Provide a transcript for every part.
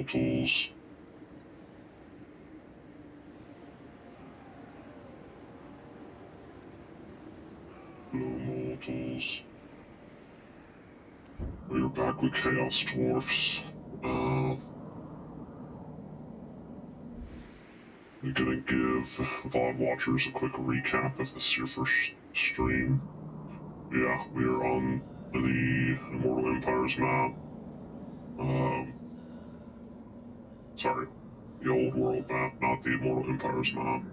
tools. Normal tools. We were back with Chaos Dwarfs. I'm gonna give VOD watchers a quick recap if this is your first stream. Yeah, we are on the Immortal Empires map. Sorry, the Old World map, not the Immortal Empires map.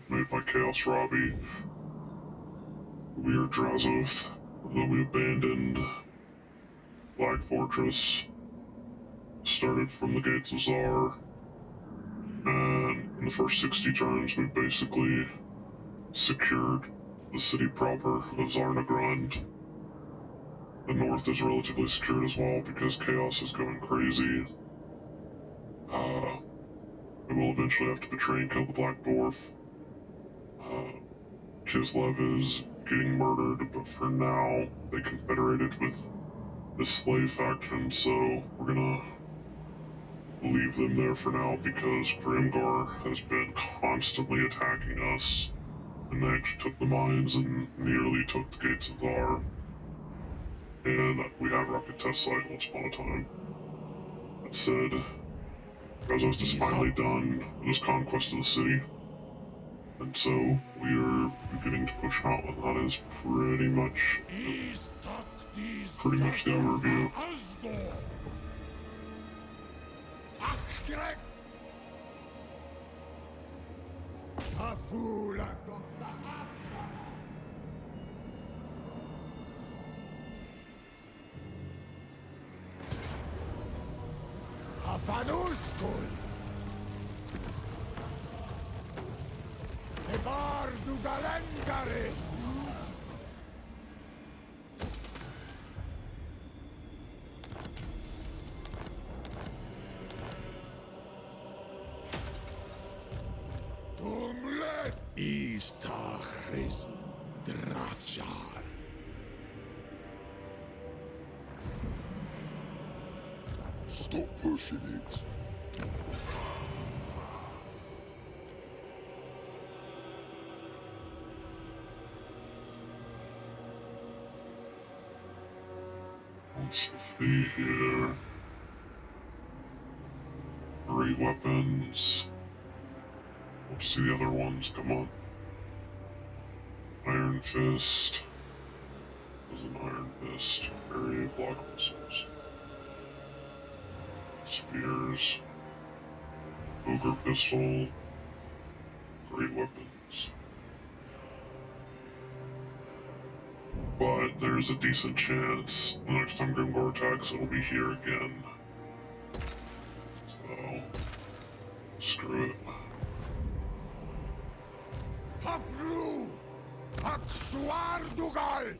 Made by Chaos Robbie. We are Drazoath, and then we abandoned Black Fortress, started from the Gates of Zar, and in the first 60 turns we basically secured the city proper of Zarnagrund. The north is relatively secured as well because Chaos is going crazy. We will eventually have to betray and kill the Black Dwarf. Kislev is getting murdered, but for now, they confederated with the slave faction, so we're gonna leave them there for now because Grimgar has been constantly attacking us, and they actually took the mines and nearly took the Gates of Zar. And we had rocket test site once upon a time. That said, Drazoath is finally done with his conquest of the city. And so, we are beginning to push out, and that is pretty much the overview. Istachris Drafjar. Stop pushing it. Let's see here. Great weapons. Let's see the other ones, come on. Iron Fist. There's an Iron Fist. Area of block missiles. Spears. Ogre Pistol. Great weapons. But there's a decent chance the next time Grimgar attacks, it'll be here again. So, screw it. Haplu! Aksuardugal!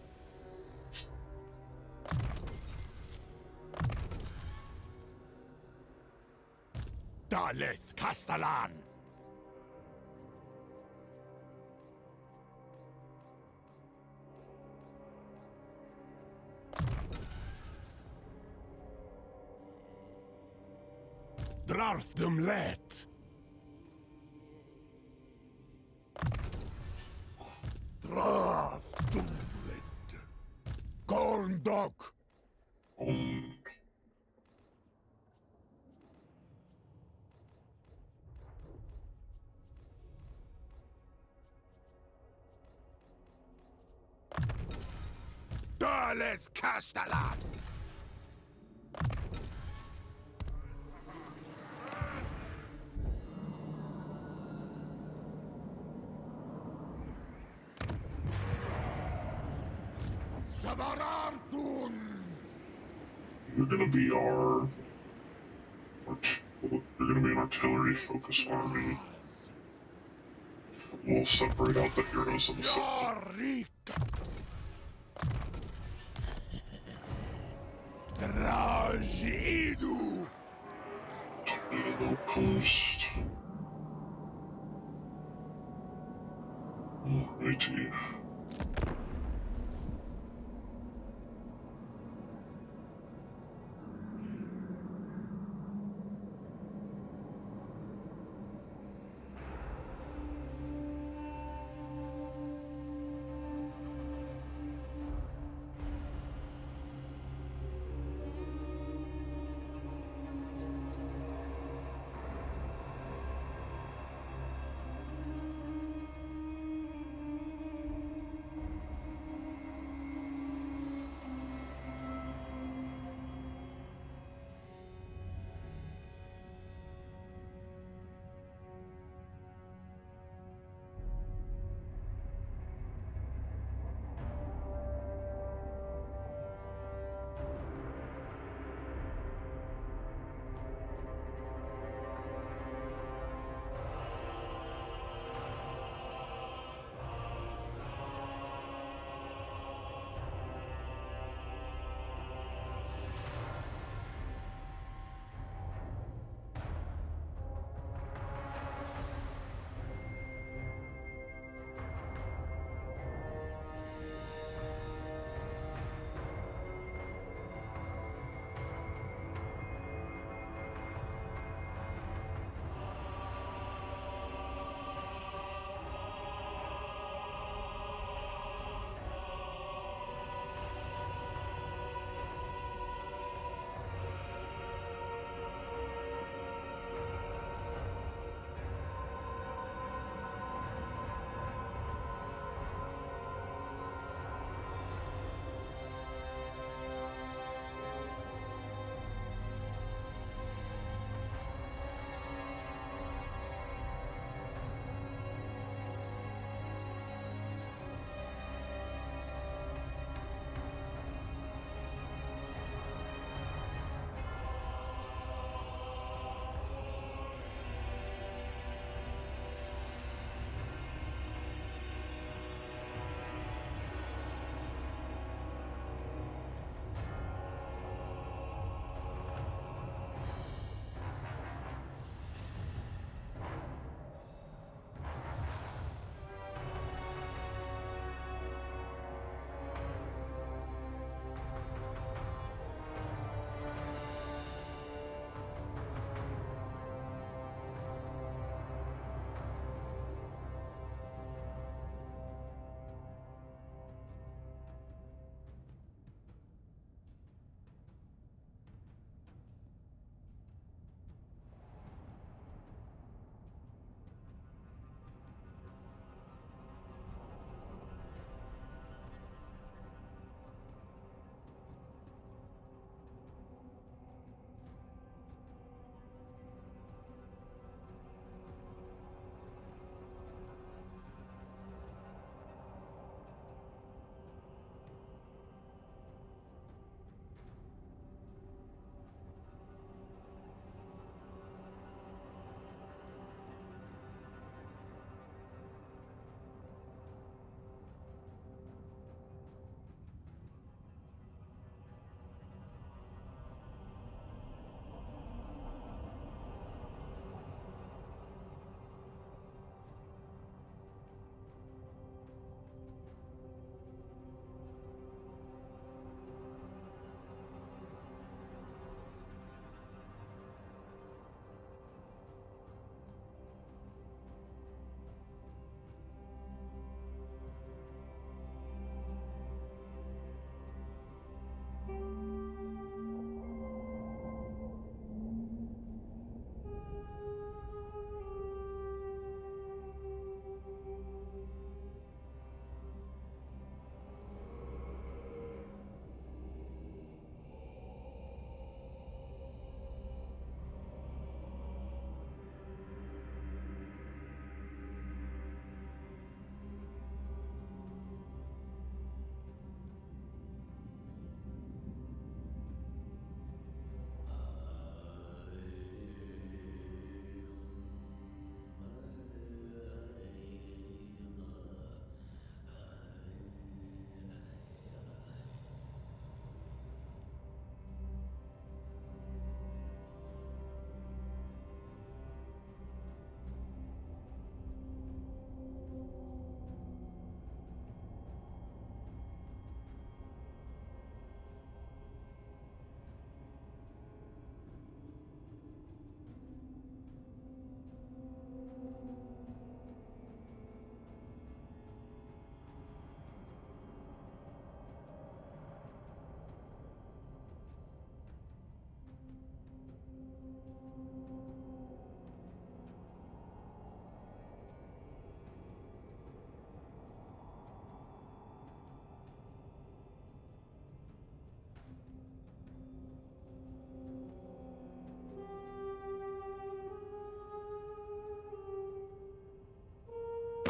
Daleth Castellan! Drafdum let! Drafdum let! Gorndog! Daleth Castellan! You're gonna be you're gonna be an artillery-focused army. We'll separate out the heroes of the city. Drazidu! Tornado Coast. Alrighty.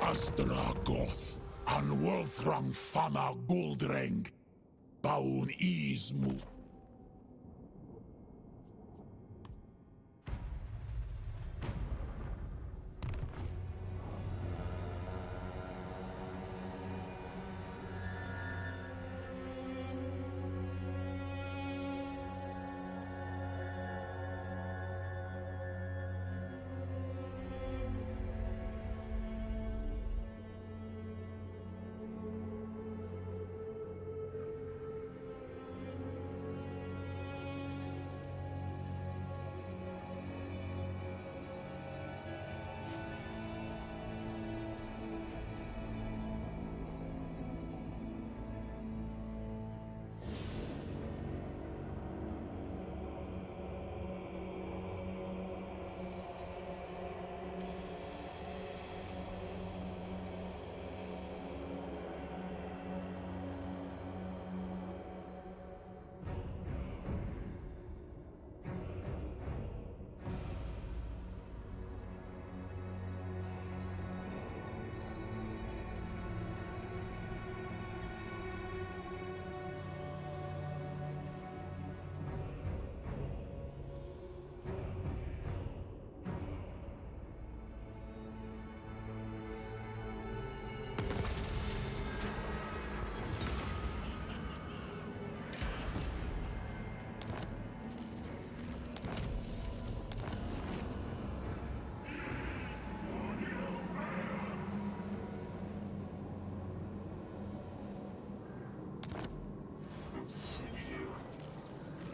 Drazoath, an Wolfram Fama Guldreng, Baun Ismu.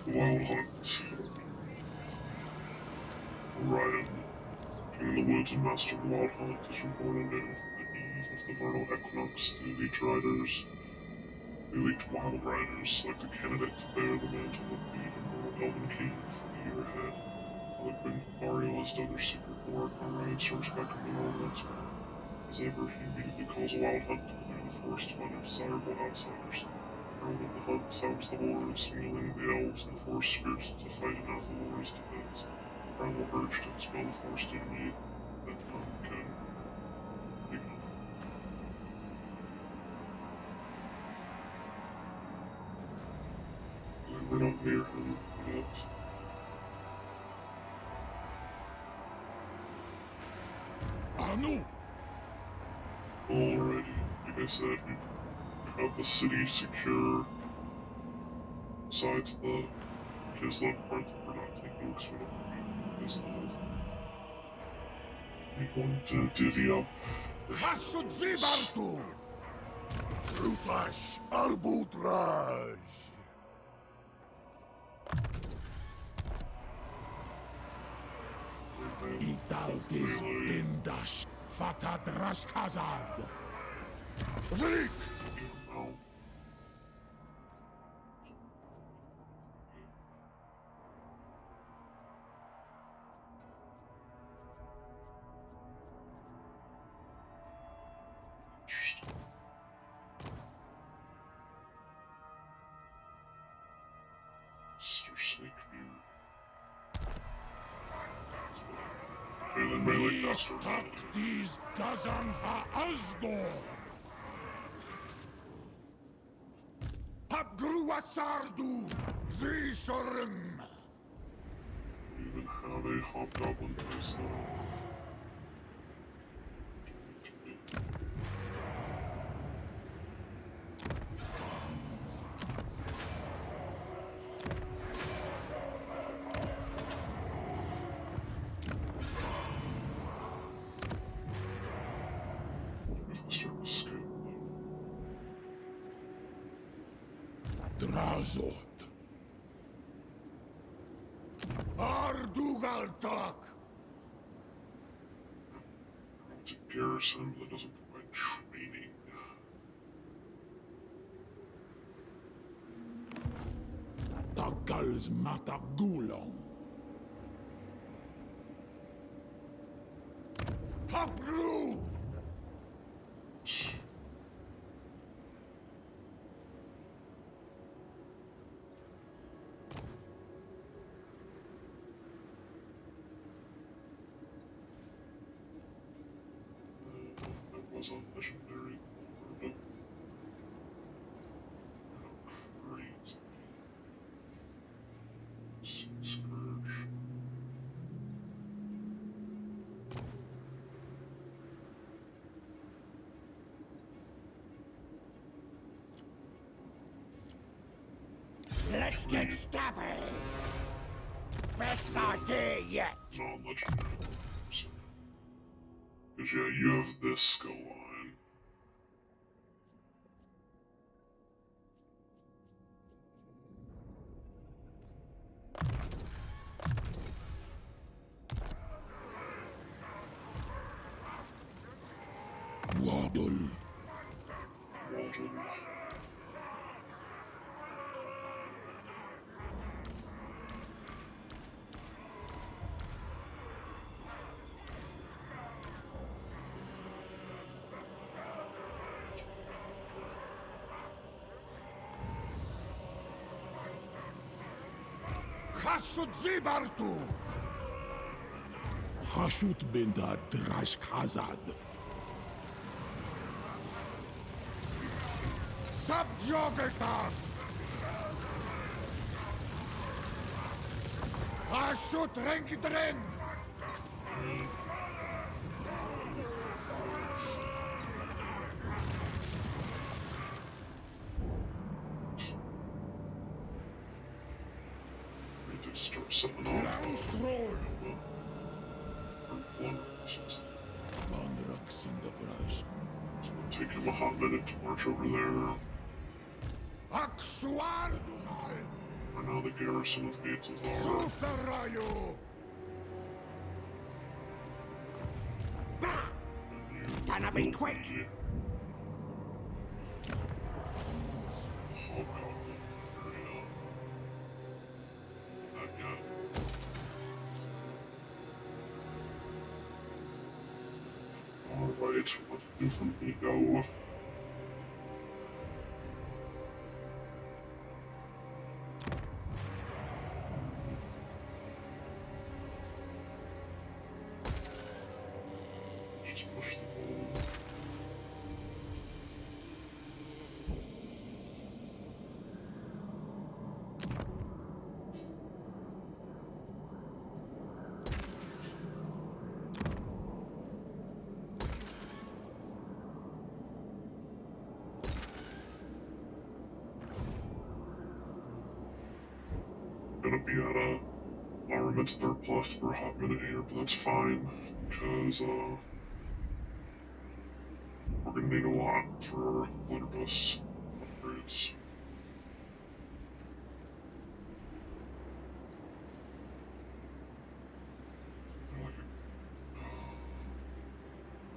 Wild Hunt. Ryan, King of the Woods and Master of the Wild Hunt, is reborn again from the eve of the vernal equinox. The elite wild riders, select a candidate to bear the mantle of the immortal Elven King for the year ahead. While Queen Ariel has done their secret work, Orion soars back into the world once more. As ever, he immediately calls a wild hunt to clear the forest to find undesirable outsiders. Herald of the hunt sounds the horn, signaling the elves and the forest spirits to fight in Athalor's defense. The primal urge to expel the forest enemy that none can ignore. We're not near him yet. Anu! Alrighty, like I said, we have the city secure. Besides the Kislev part that we're not taking because we don't want to be visible. We want to divvy up. Hasud Zibartu! Rutash Arbutraj! Italtis Bindash Fatadrash Kazad! Vik! Oh. Mr. Snakebeard. Okay, then melee caster. Taktis Kazan va Asgore! Habgruatsardu Zishorim! We even have a hobgoblin base now. Drazoath. Ardugaltak. It's a garrison that doesn't provide training. Tagals Matagulong. Hapru! has a legendary lord. Crazy. Sea Scourge. Let's get stabby! Best idea yet! Non-legendary. Because yeah, you have this skill line. Waddle. Waddle. Hashut zibartu! Hashut binda drash khazad. Subjugator! Hashut rengidren! Need to start setting off. Stroll! Or Mandrax in the brush. take him a hot minute to march over there. Aksuardunal! For now, the garrison of Gates are. Suferayo! Gonna be quick! Alright, let's do some ego. Just push the ball. Gonna be at a armament surplus for a hot minute here, but that's fine, because we're gonna need a lot for blunderbuss upgrades. I like it.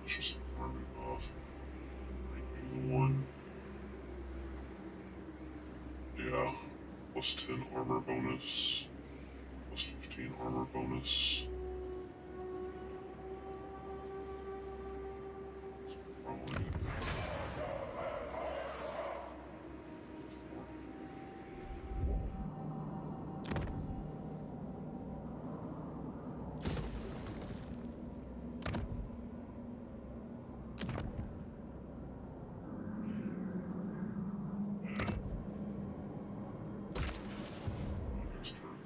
Let's just arm it off. Renew the one. Yeah. Plus 10 armor bonus. Plus 15 armor bonus. Probably. Next turn.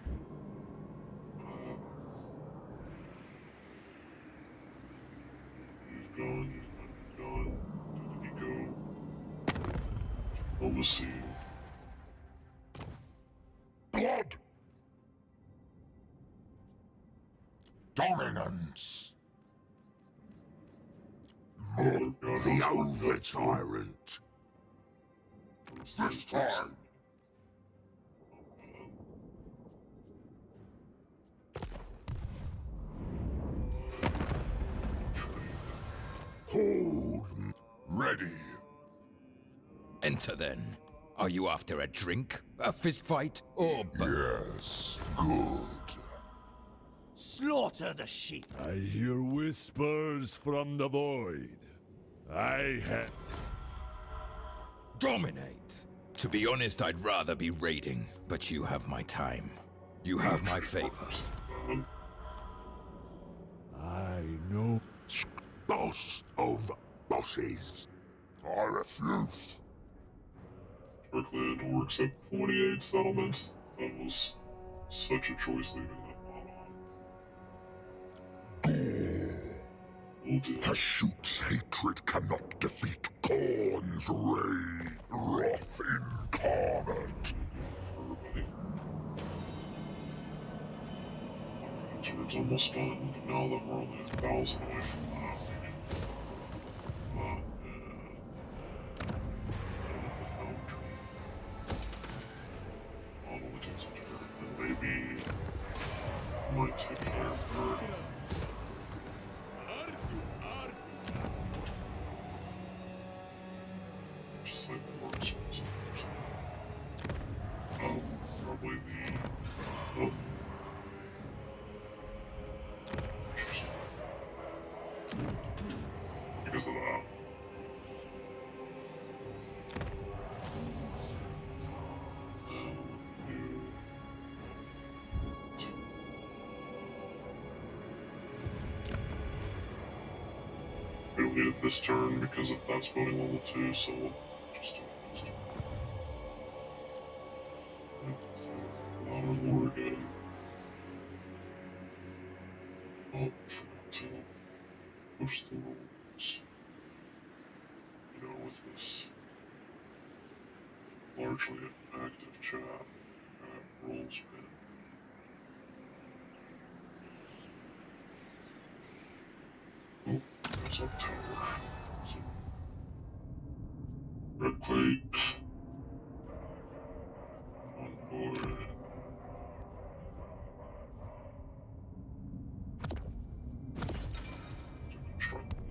He's gone, he's gone. Did he go? Diplomacy. Blood! Dominance! The over tyrant! This time! Hold! Ready! Enter then. Are you after a drink, a fist fight, or Yes, good. Slaughter the sheep. I hear whispers from the void. I have... dominate? To be honest, I'd rather be raiding, but you have my time. You have my favor. I know... Boss of bosses. I refuse. Directly into works at 48 settlements. That was such a choice leaving that mod on. Will do. Hashut's hatred cannot defeat Khorne's ray, wrath incarnate. Everybody. Alright, so it's almost done, but now that we're only 1,000 away from that, only takes a turn, and maybe might take care of her. Just like more expensive. Probably the. Oh. Interesting. Because of that. We don't need it this turn because that's voting level 2, so we'll just do it next turn. Allow reward again. Oh, forgot to push the rules. You know, with this largely active chat, rules pin. Oh, that's up tower. So, red quake. On board. To construct them.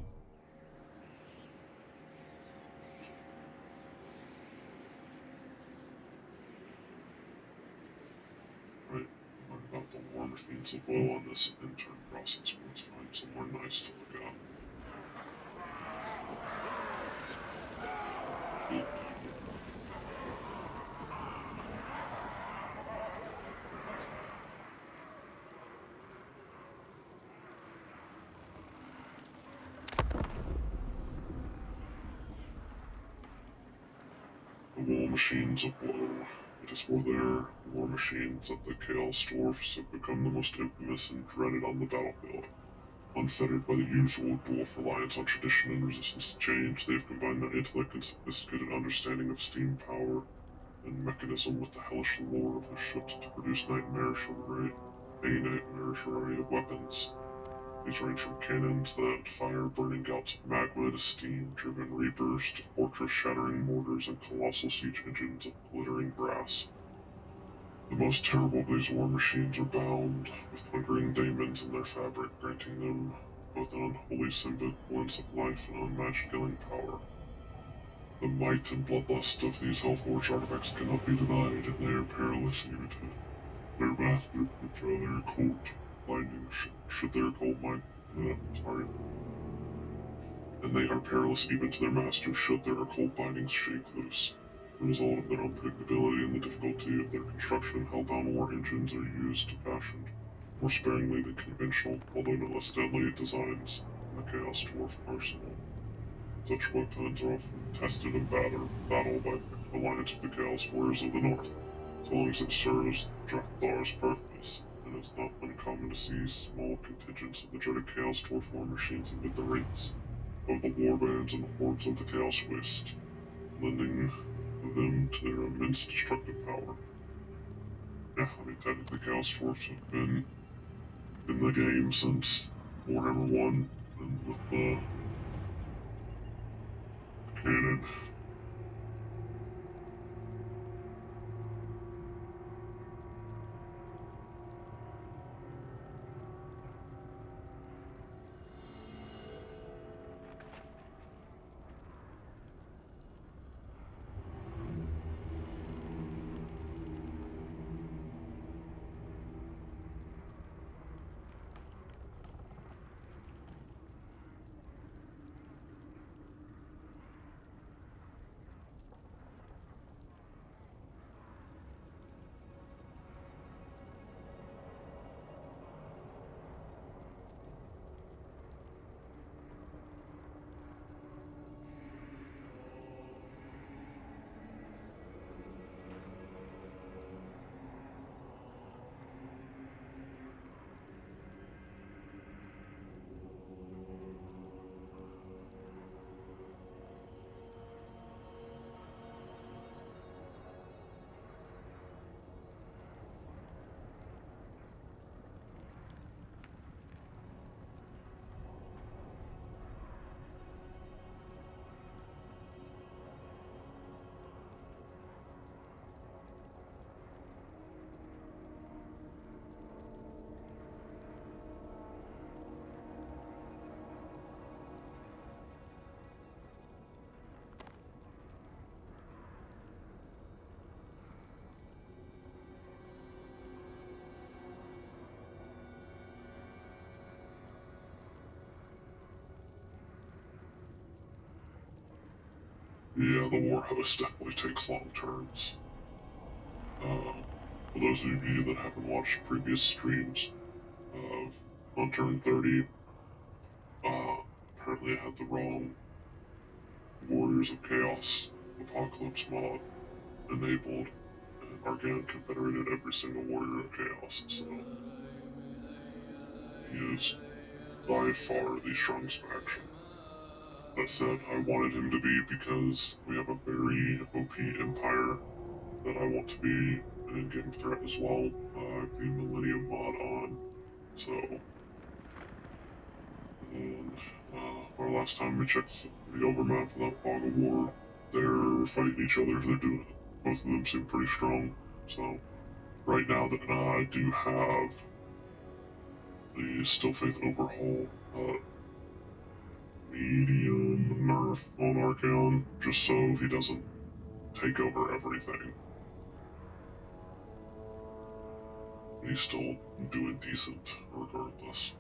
Right, learn about the war machines as well on this intern process, but let's find somewhere nice to look at. The war machines of woe. It is for their war machines that the Chaos Dwarfs have become the most infamous and dreaded on the battlefield. Unfettered by the usual Dwarf reliance on tradition and resistance to change, they have combined their intellect and sophisticated understanding of steam power and mechanism with the hellish lore of the ships to produce a nightmarish array of weapons. These range from cannons that fire burning gouts of magma to steam-driven reapers to fortress-shattering mortars and colossal siege engines of glittering brass. The most terrible of these war machines are bound with hungering daemons in their fabric, granting them both an unholy semblance of life and unmatched killing power. The might and bloodlust of these Hellforge artifacts cannot be denied, and they are perilous even to their master, which are their occult bindings, should their occult mind, and they are perilous even to their master should their occult bindings shake loose. The result of their unpredictability and the difficulty of their construction, hellbound war engines are used to fashion more sparingly than conventional, although no less deadly, designs in the Chaos Dwarf arsenal. Such weapons are often tested in battle by the alliance of the Chaos Warriors of the North, so long as it serves Drazoath's purpose, and it's not uncommon to see small contingents of the dreaded Chaos Dwarf war machines amid the ranks of the warbands and hordes of the Chaos Waste, lending them to their immense destructive power. Yeah, I mean, technically Chaos Dwarfs have been in the game since Warhammer 1, and with the cannon. Yeah, the war host definitely takes long turns. For those of you that haven't watched previous streams, on turn 30, apparently I had the wrong Warriors of Chaos Apocalypse mod enabled, and Argan confederated every single Warrior of Chaos, so he is by far the strongest faction. That said, I wanted him to be because we have a very OP Empire that I want to be an in-game threat as well. I have the Millennium mod on, so... And our last time we checked the overmap of that Fog of War, they're fighting each other. They're doing it. Both of them seem pretty strong. So right now, that I do have the Still Faith Overhaul medium nerf on Archeon, just so he doesn't take over everything. He's still doing decent regardless.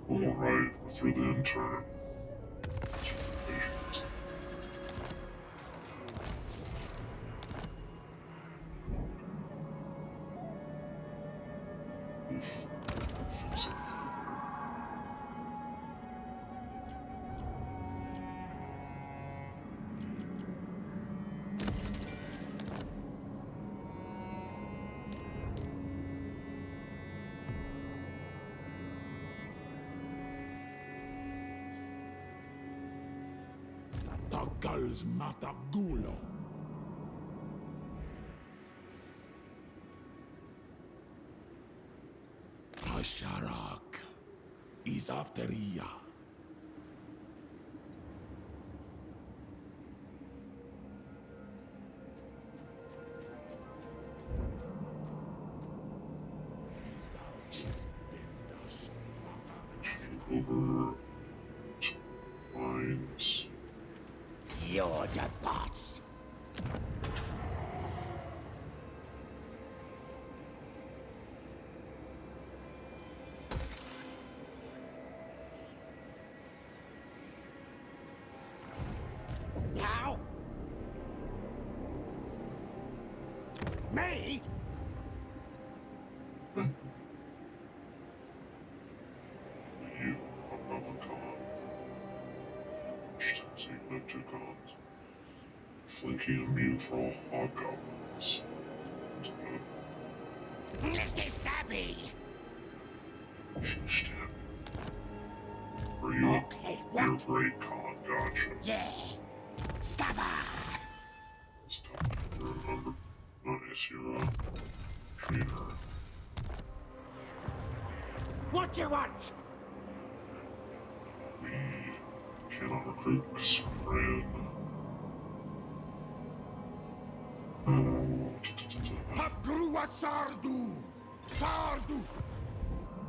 Alright, we're through the intern. Takal's Matagulo. Asharak is afteria. Over mines. You're the boss. Now? Me? You have another con. So you have two cons. flanking immune for all hobgoblins. Mr. Stabby! Are you Orc says you're what? great, Con, gotcha. Yeah. Stabber! Stop. Remember. Nice, you're a trainer. What do you want? We cannot recruit because we ran. Pagrua Sardu! Sardu!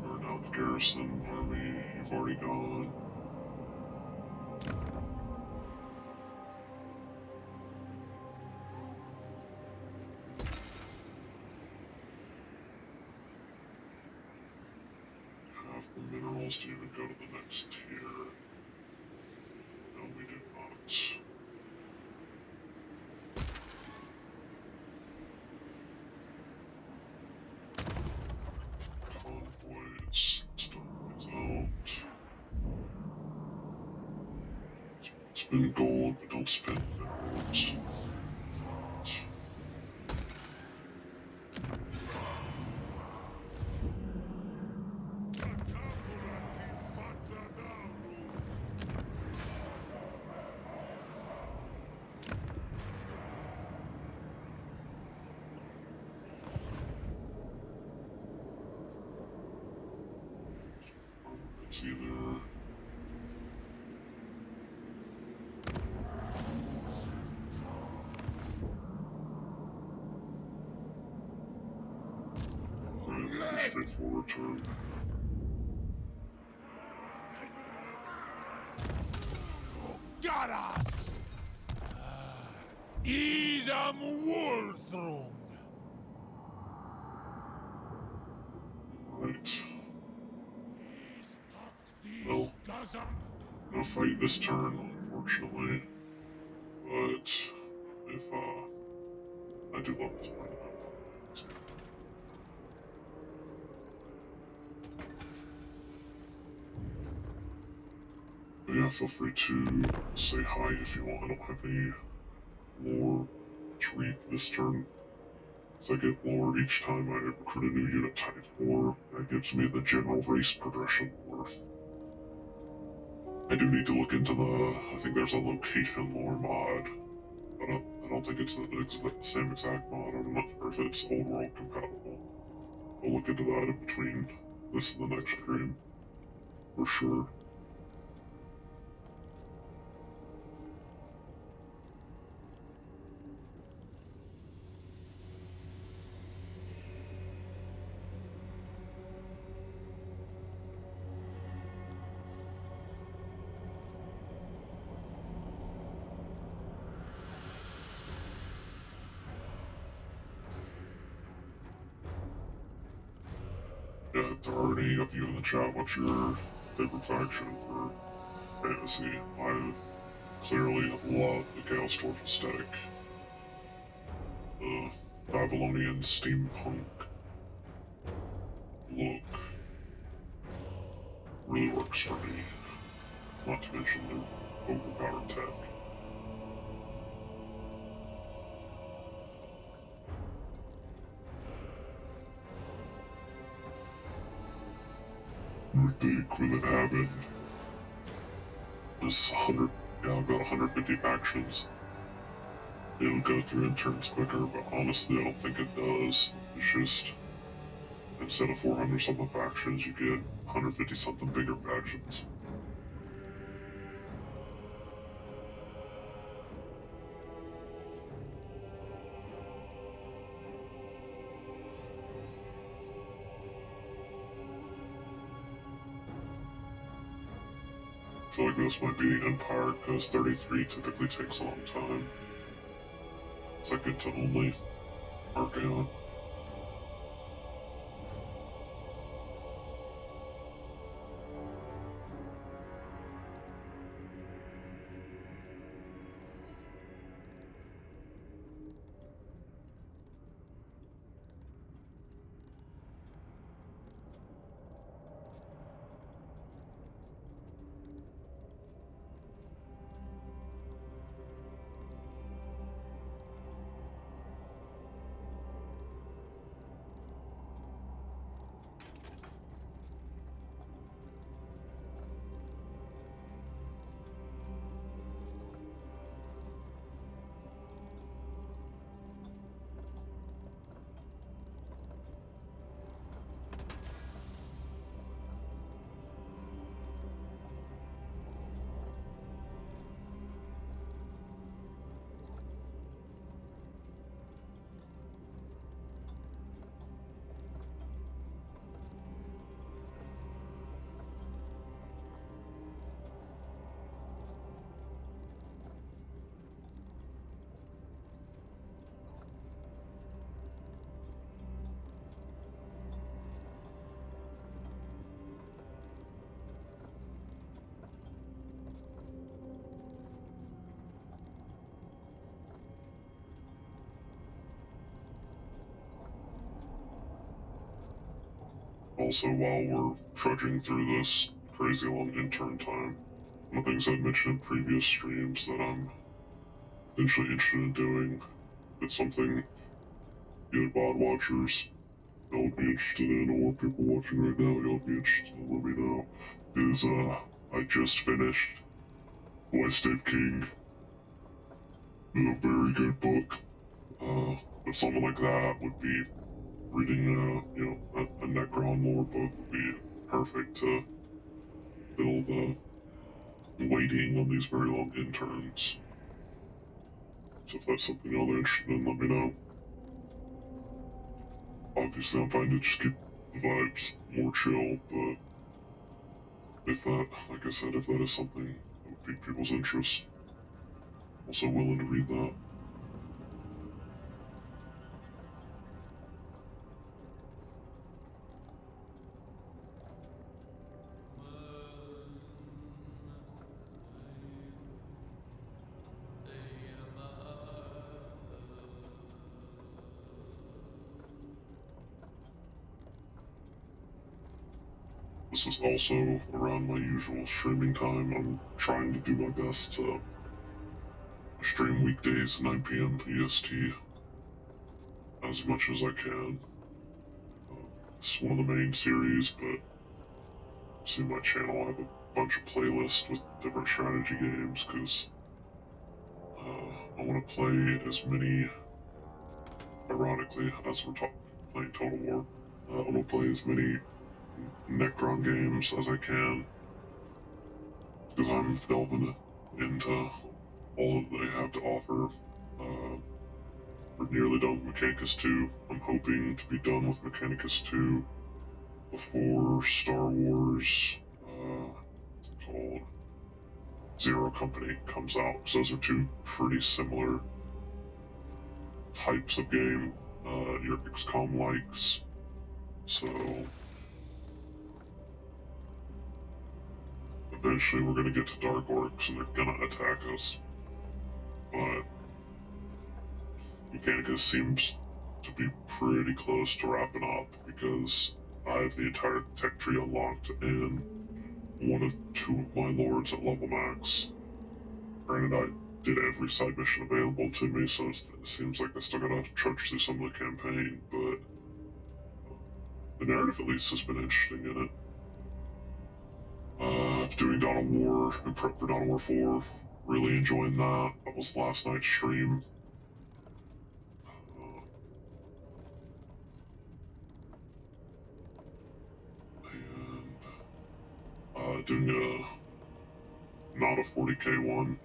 We're now the garrison army. You've already gone. Have the minerals to even go to the next tier. No, we do not. Convoys, stories out. Spend gold, but don't spend minerals. It's either straightforward turn. Got us! Idam Wolthrum! Right. Well, no fight this turn, unfortunately. But if I do love this part of it. But yeah, feel free to say hi if you want. I don't have any lore to read this turn. As I get lore each time I recruit a new unit type, or that gives me the general race progression lore. I do need to look into I think there's a location lore mod, but I don't think it's the same exact mod. I'm not sure if it's old world compatible. I'll look into that in between this and the next stream, for sure. Yeah, if there are any of you in the chat, what's your favorite faction for fantasy? I clearly love the Chaos Dwarf aesthetic. The Babylonian steampunk look really works for me. Not to mention their overpowered tech. You think with it happened? This is 100, yeah, I've got 150 factions. It'll go through in turns quicker, but honestly I don't think it does. It's just, instead of 400 something factions, you get 150 something bigger factions. I feel like this might be the Empire, because 33 typically takes a long time. Second to only Archaon. also, while we're trudging through this crazy long intern time, one of the things I've mentioned in previous streams that I'm eventually interested in doing, it's something either bot watchers that would be interested in, or people watching right now you'll be interested in, let me know, is, I just finished Wasted King. It's a very good book. But something like that would be reading, a Necron lore book would be perfect to build, waiting on these very long interns. So if that's something y'all are interested in, let me know. Obviously, I'm trying to just keep the vibes more chill, but if that, like I said, if that is something that would pique people's interest, I'm also willing to read that. This is also around my usual streaming time. I'm trying to do my best to stream weekdays 9 p.m. EST as much as I can. It's one of the main series, but see my channel, I have a bunch of playlists with different strategy games, because I want to play as many, ironically, as we're playing Total War, I want to play as many Necron games as I can, because I'm delving into all that they have to offer. We're nearly done with Mechanicus 2. I'm hoping to be done with Mechanicus 2 before Star Wars, what's it called? Zero Company comes out, because those are two pretty similar types of game, your XCOM likes. So eventually we're gonna get to Dark Orcs and they're gonna attack us. But Mechanicus seems to be pretty close to wrapping up, because I have the entire tech tree unlocked and one of two of my lords at level max. Granted, I did every side mission available to me, so it seems like I still gotta trudge through some of the campaign, but the narrative at least has been interesting in it. Doing Dawn of War and prep for Dawn of War 4, really enjoying that. That was last night's stream. And doing not a 40k one,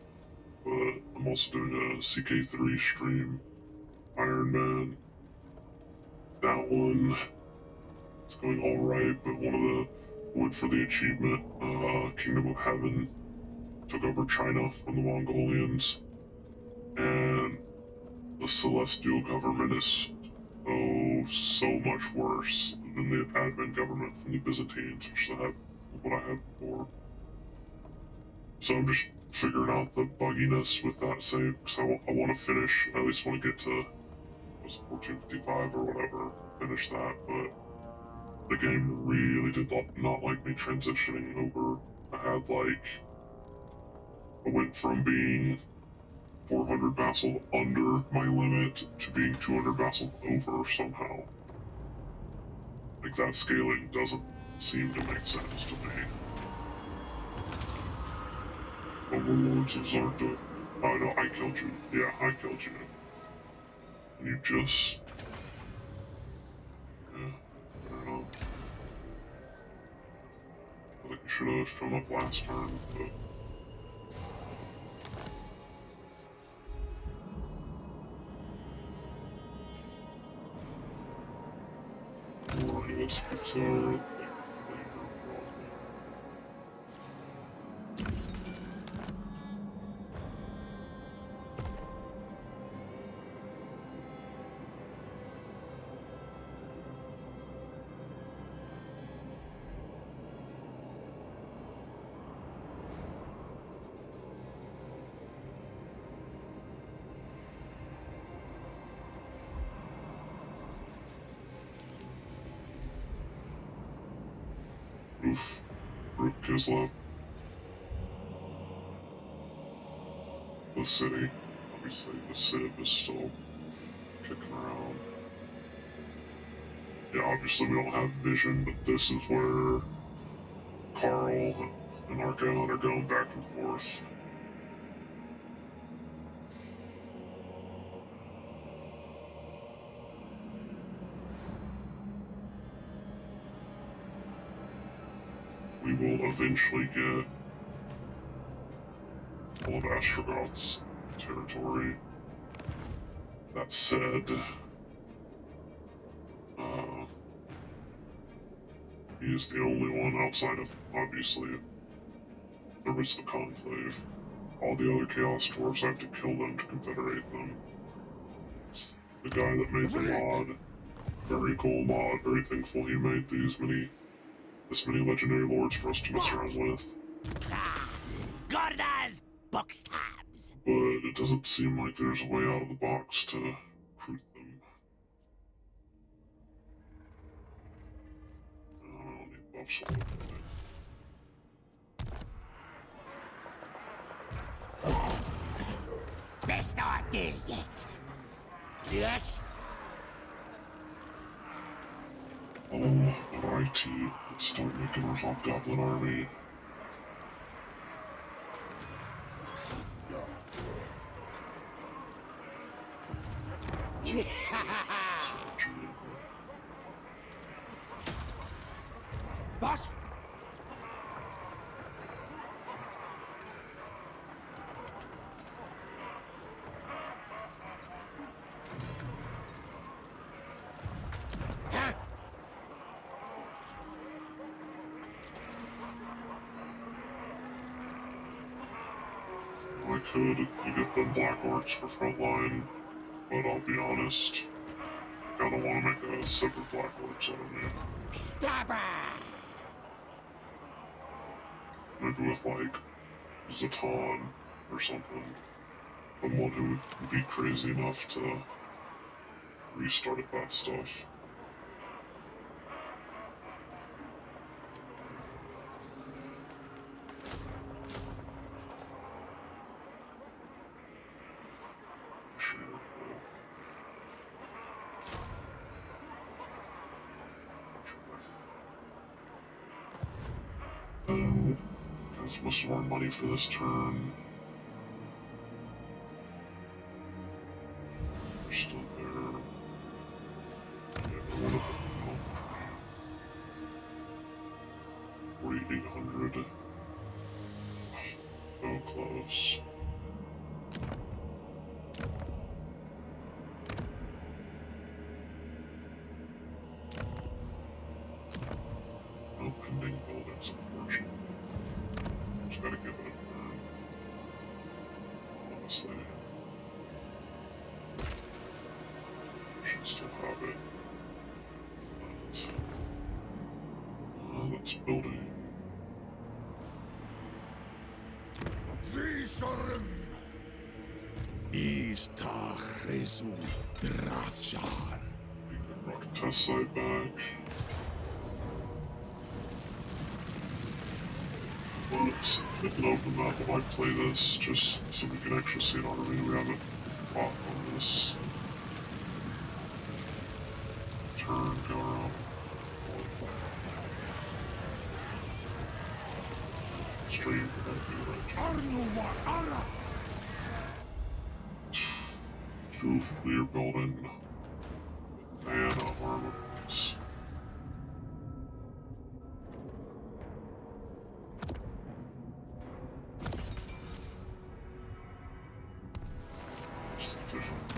but I'm also doing a CK3 stream, Iron Man. That one, it's going alright, but one of the, went for the achievement, Kingdom of Heaven took over China from the Mongolians, and the Celestial government is so much worse than the admin government from the Byzantines, which I have, what I had before. So I'm just figuring out the bugginess with that save, because I want to finish, I at least want to get to, was it 1455 or whatever, finish that, but the game really did not like me transitioning over. I went from being 400 vassal under my limit to being 200 vassal over somehow. Like, that scaling doesn't seem to make sense to me. Overlords of Zarta. Oh no, I killed you. Yeah, I killed you. And you just... yeah, I don't know. I think you should have shown up last turn, but... Alright, let's get to our, like, later probably. is left. The city. Obviously, the Civ is still kicking around. Yeah, obviously we don't have vision, but this is where Carl and Arcane are going back and forth. We will eventually get all of Astrogoth's territory. That said, he is the only one outside of, obviously, there was the Conclave. All the other Chaos Dwarfs, I have to kill them to confederate them. It's the guy that made the mod. Very cool mod, very thankful he made this many legendary lords for us to mess around with. Gordas Boxtabs. But it doesn't seem like there's a way out of the box to recruit them. I don't need buffs all over it. Best idea yet. Yes? Alrighty, let's start making our Hobgoblin army. Boss? Huh? I could get the Black Orcs for frontline, but I'll be honest, I kinda wanna make a separate Black Orcs army. Stabber! Maybe with like Zatan or something. Someone who would be crazy enough to restart at that stuff. That's most of our money for this turn. We're still there. Yeah, one of them. 4,800. So close. No pending buildings, unfortunately. Just gotta give it a turn. Honestly. Should still have it. But, let's build it. Zisorum! Istachresu Drafshar. We can rock a test site back. Let's make an open map while I play this, just so we can actually see an army. We haven't fought on this turn, go around. Straight, we're gonna do right. Arnuma Ara! Oof, we're building mana armaments.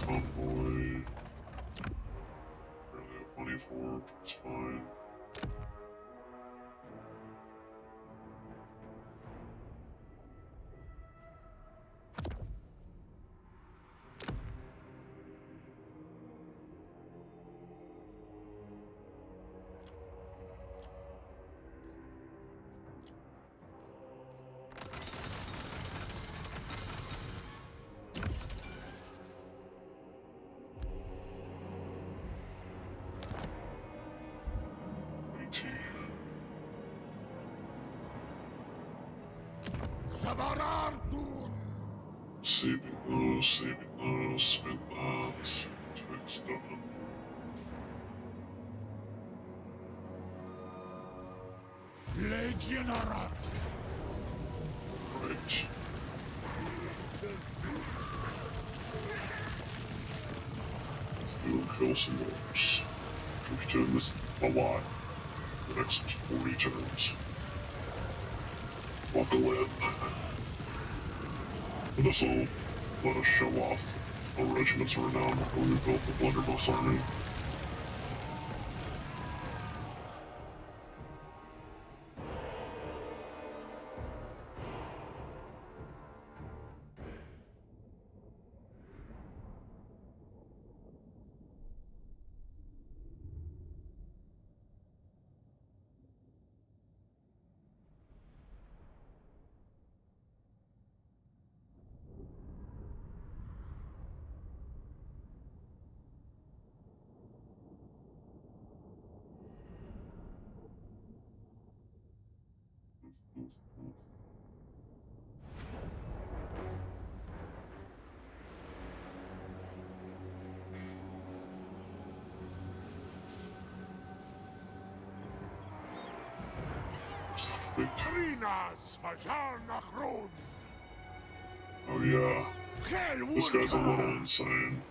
Convoy. Barely have money for it, it's fine. Tabarartun! Saving those, spin that, it's done. Legionara! Right. Let's go kill some dwarfs. We've done this a lot. The next 40 turns. Buckle in. And this will let us show off our regiment's renown before we built the Blunderbuss army. Big time. Trinas fajar nach Rom! Oh yeah, this guy's a little insane.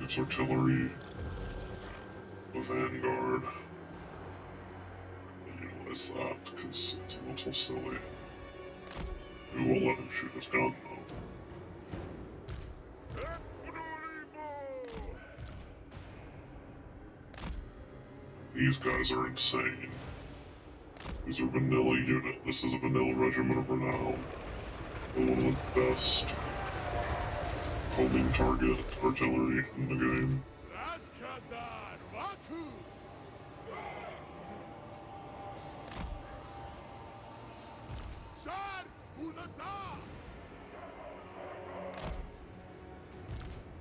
It's artillery, a vanguard. Utilize that because it's a little silly. We will let him shoot his gun though. These guys are insane. These are vanilla unit. This is a vanilla regiment of renown. They're one of the best homing target artillery in the game. Raskazar, Vaku! Shar Ulazar!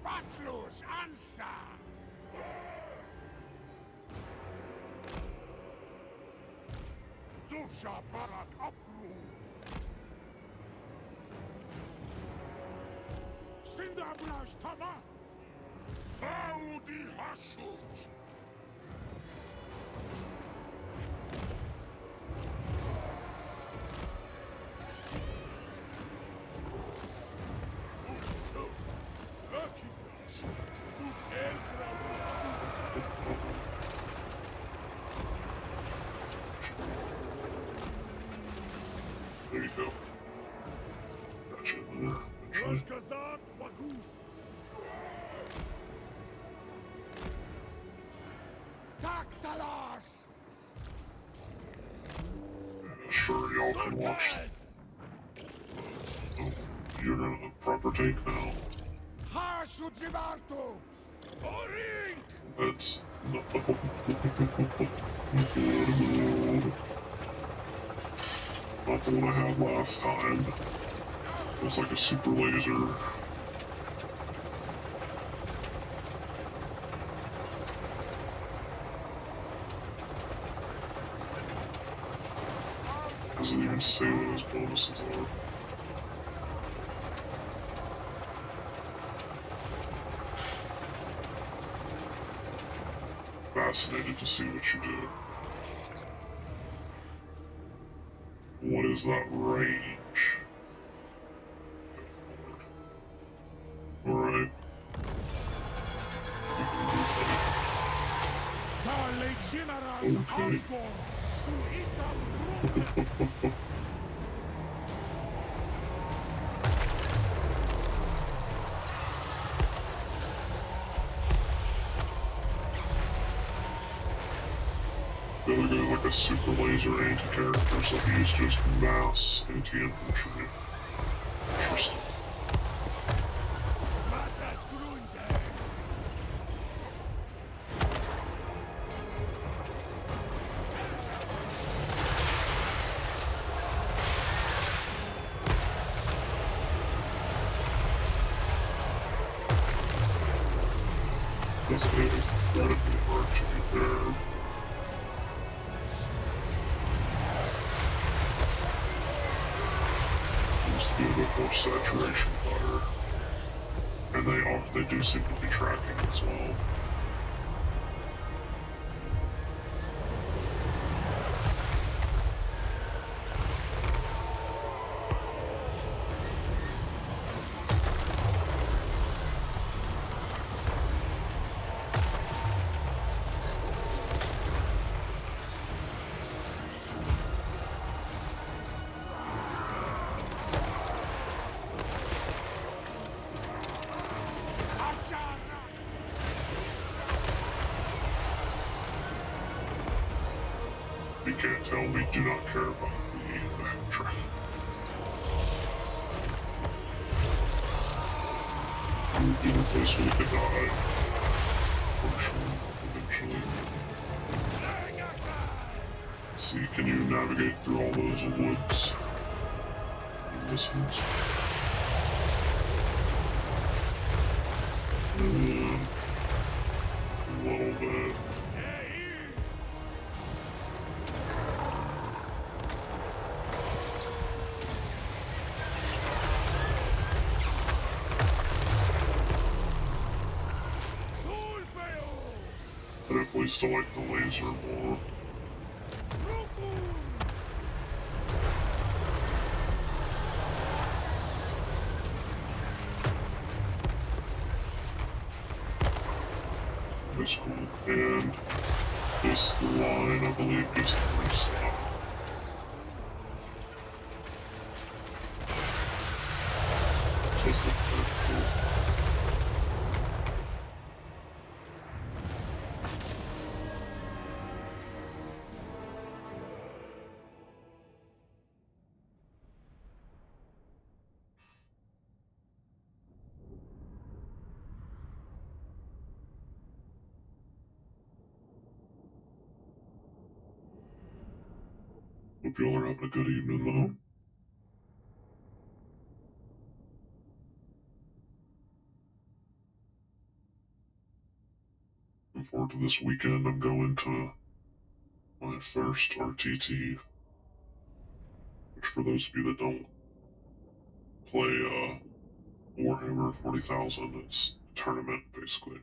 Batlus Ansa! Zusha Barak Upru! Sindabrash Tama! Faudi Hashut! Uso! Rakitash! Sut Elkra! There you go. Gotcha there. Actually, Raskazar Bagus! Taktalas! sure y'all can watch. Oh, you're gonna proper take now. Hasudzivartu! Orink! That's no. Not the one I had last time. It was like a super laser. Doesn't even say what his bonuses are. Fascinated to see what you do. What is that range? Alright. Dale generas Okay. Asgore! Suitam Ruke! The other guy like a super laser anti-character, so he's just mass anti-infantry. Interesting. Matas Grunze! This game is incredibly hard to be fair. do a bit more saturation fire. And they do seem to be tracking as well. You can't tell we do not care about the track. We would be in a place where we could die. For sure, eventually. See, can you navigate through all those woods? This one's... A little bit. I definitely still like the laser more. That's cool. And this line, I believe, gives free stuff. That's the pretty cool. Hope y'all are having a good evening, though. Looking forward to this weekend. I'm going to my first RTT, which for those of you that don't play Warhammer 40,000, it's a tournament, basically.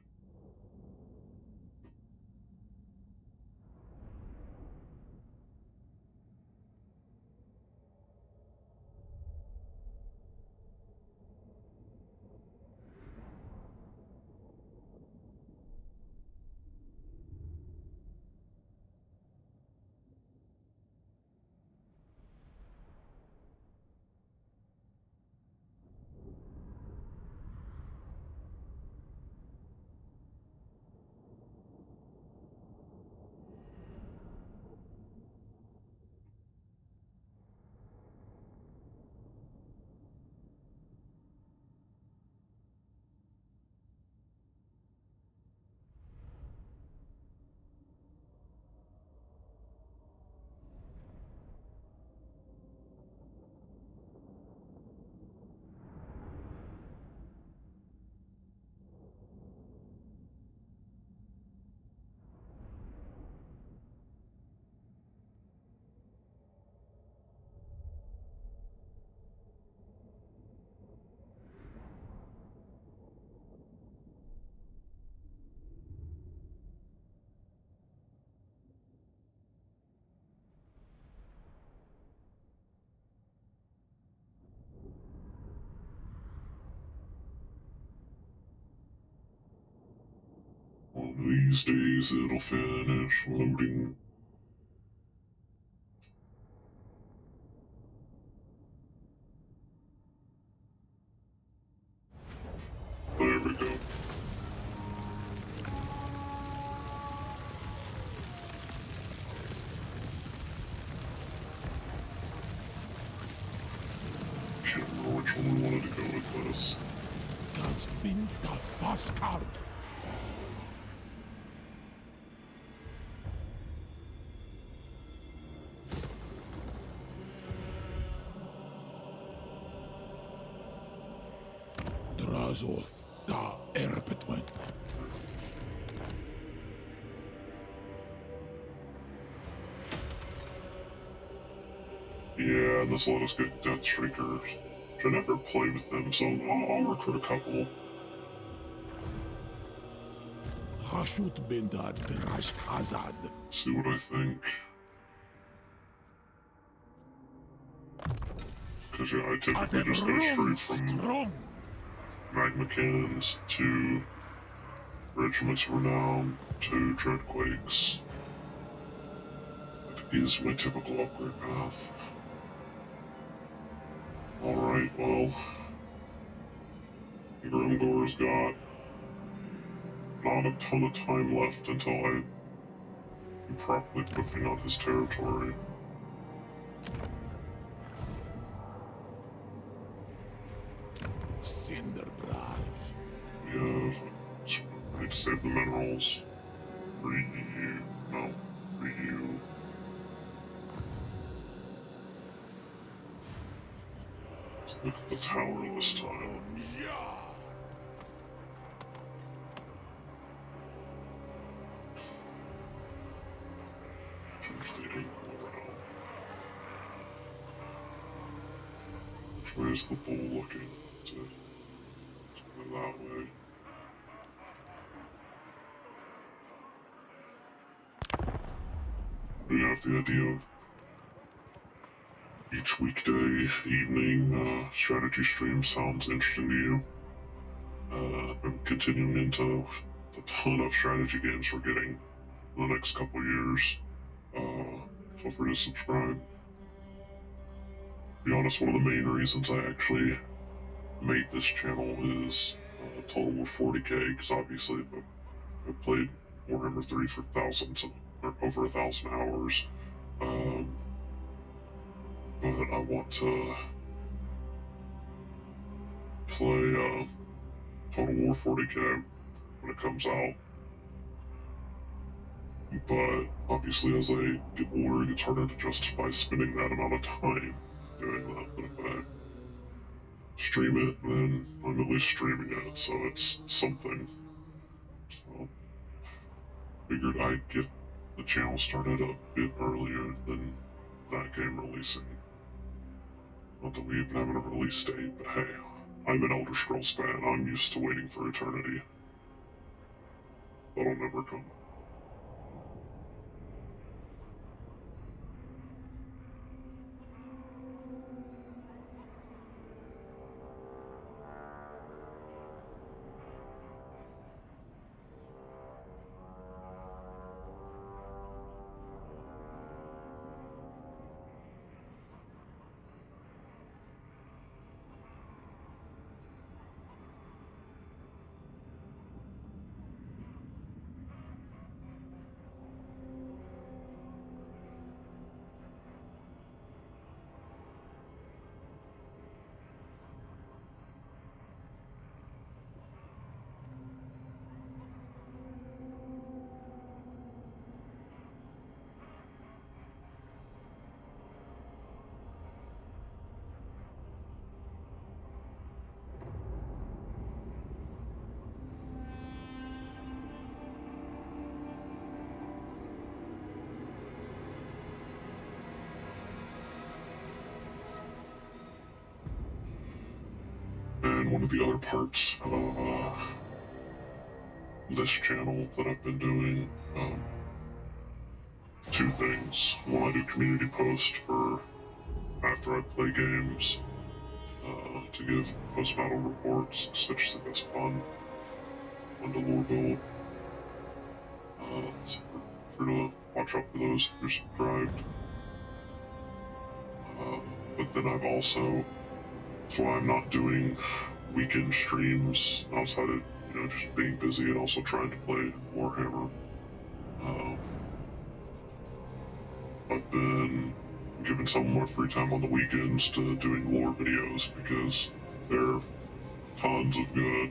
One of these days it'll finish loading. There we go. Can't remember which one we wanted to go with this. Das bin der Fastcard. Drazoath da Erbetwent. Yeah, and this let us get Death Streakers, I never played with them, so I'll recruit a couple. Hashut binta drash hazad. See what I think. Because yeah, I typically just go straight from Strong. magma cannons to regiments of renown to dreadquakes. That is my typical upgrade path. Alright, well, Grimgor's got not a ton of time left until I am properly pushing on his territory. Cinderbrash. We have, I need to save the minerals. Ryu, no, Ryu. Let's look at the tower this time. Change the angle around. Which way is the bull looking? To go that way. We have the idea of each weekday evening strategy stream sounds interesting to you. I'm continuing into the ton of strategy games we're getting in the next couple years. Feel free to subscribe. To be honest, one of the main reasons I actually made this channel is Total War 40k, because obviously I've played Warhammer 3 for thousands, or over 1,000 hours. But I want to play Total War 40k when it comes out. But obviously, as I get older, it gets harder to justify spending that amount of time doing that. But if I stream it, then I'm at least streaming it, so it's something. So, figured I'd get the channel started a bit earlier than that game releasing. Not that we even have a release date, but hey, I'm an Elder Scrolls fan. I'm used to waiting for eternity. That'll never come. And one of the other parts of this channel that I've been doing, two things. One, I do community posts for after I play games, to give post-battle reports, such as the best fun on the lore build. So feel free to watch out for those if you're subscribed. But then I've also, that's why I'm not doing weekend streams outside of, just being busy and also trying to play Warhammer. I've been giving some of my free time on the weekends to doing lore videos because there are tons of good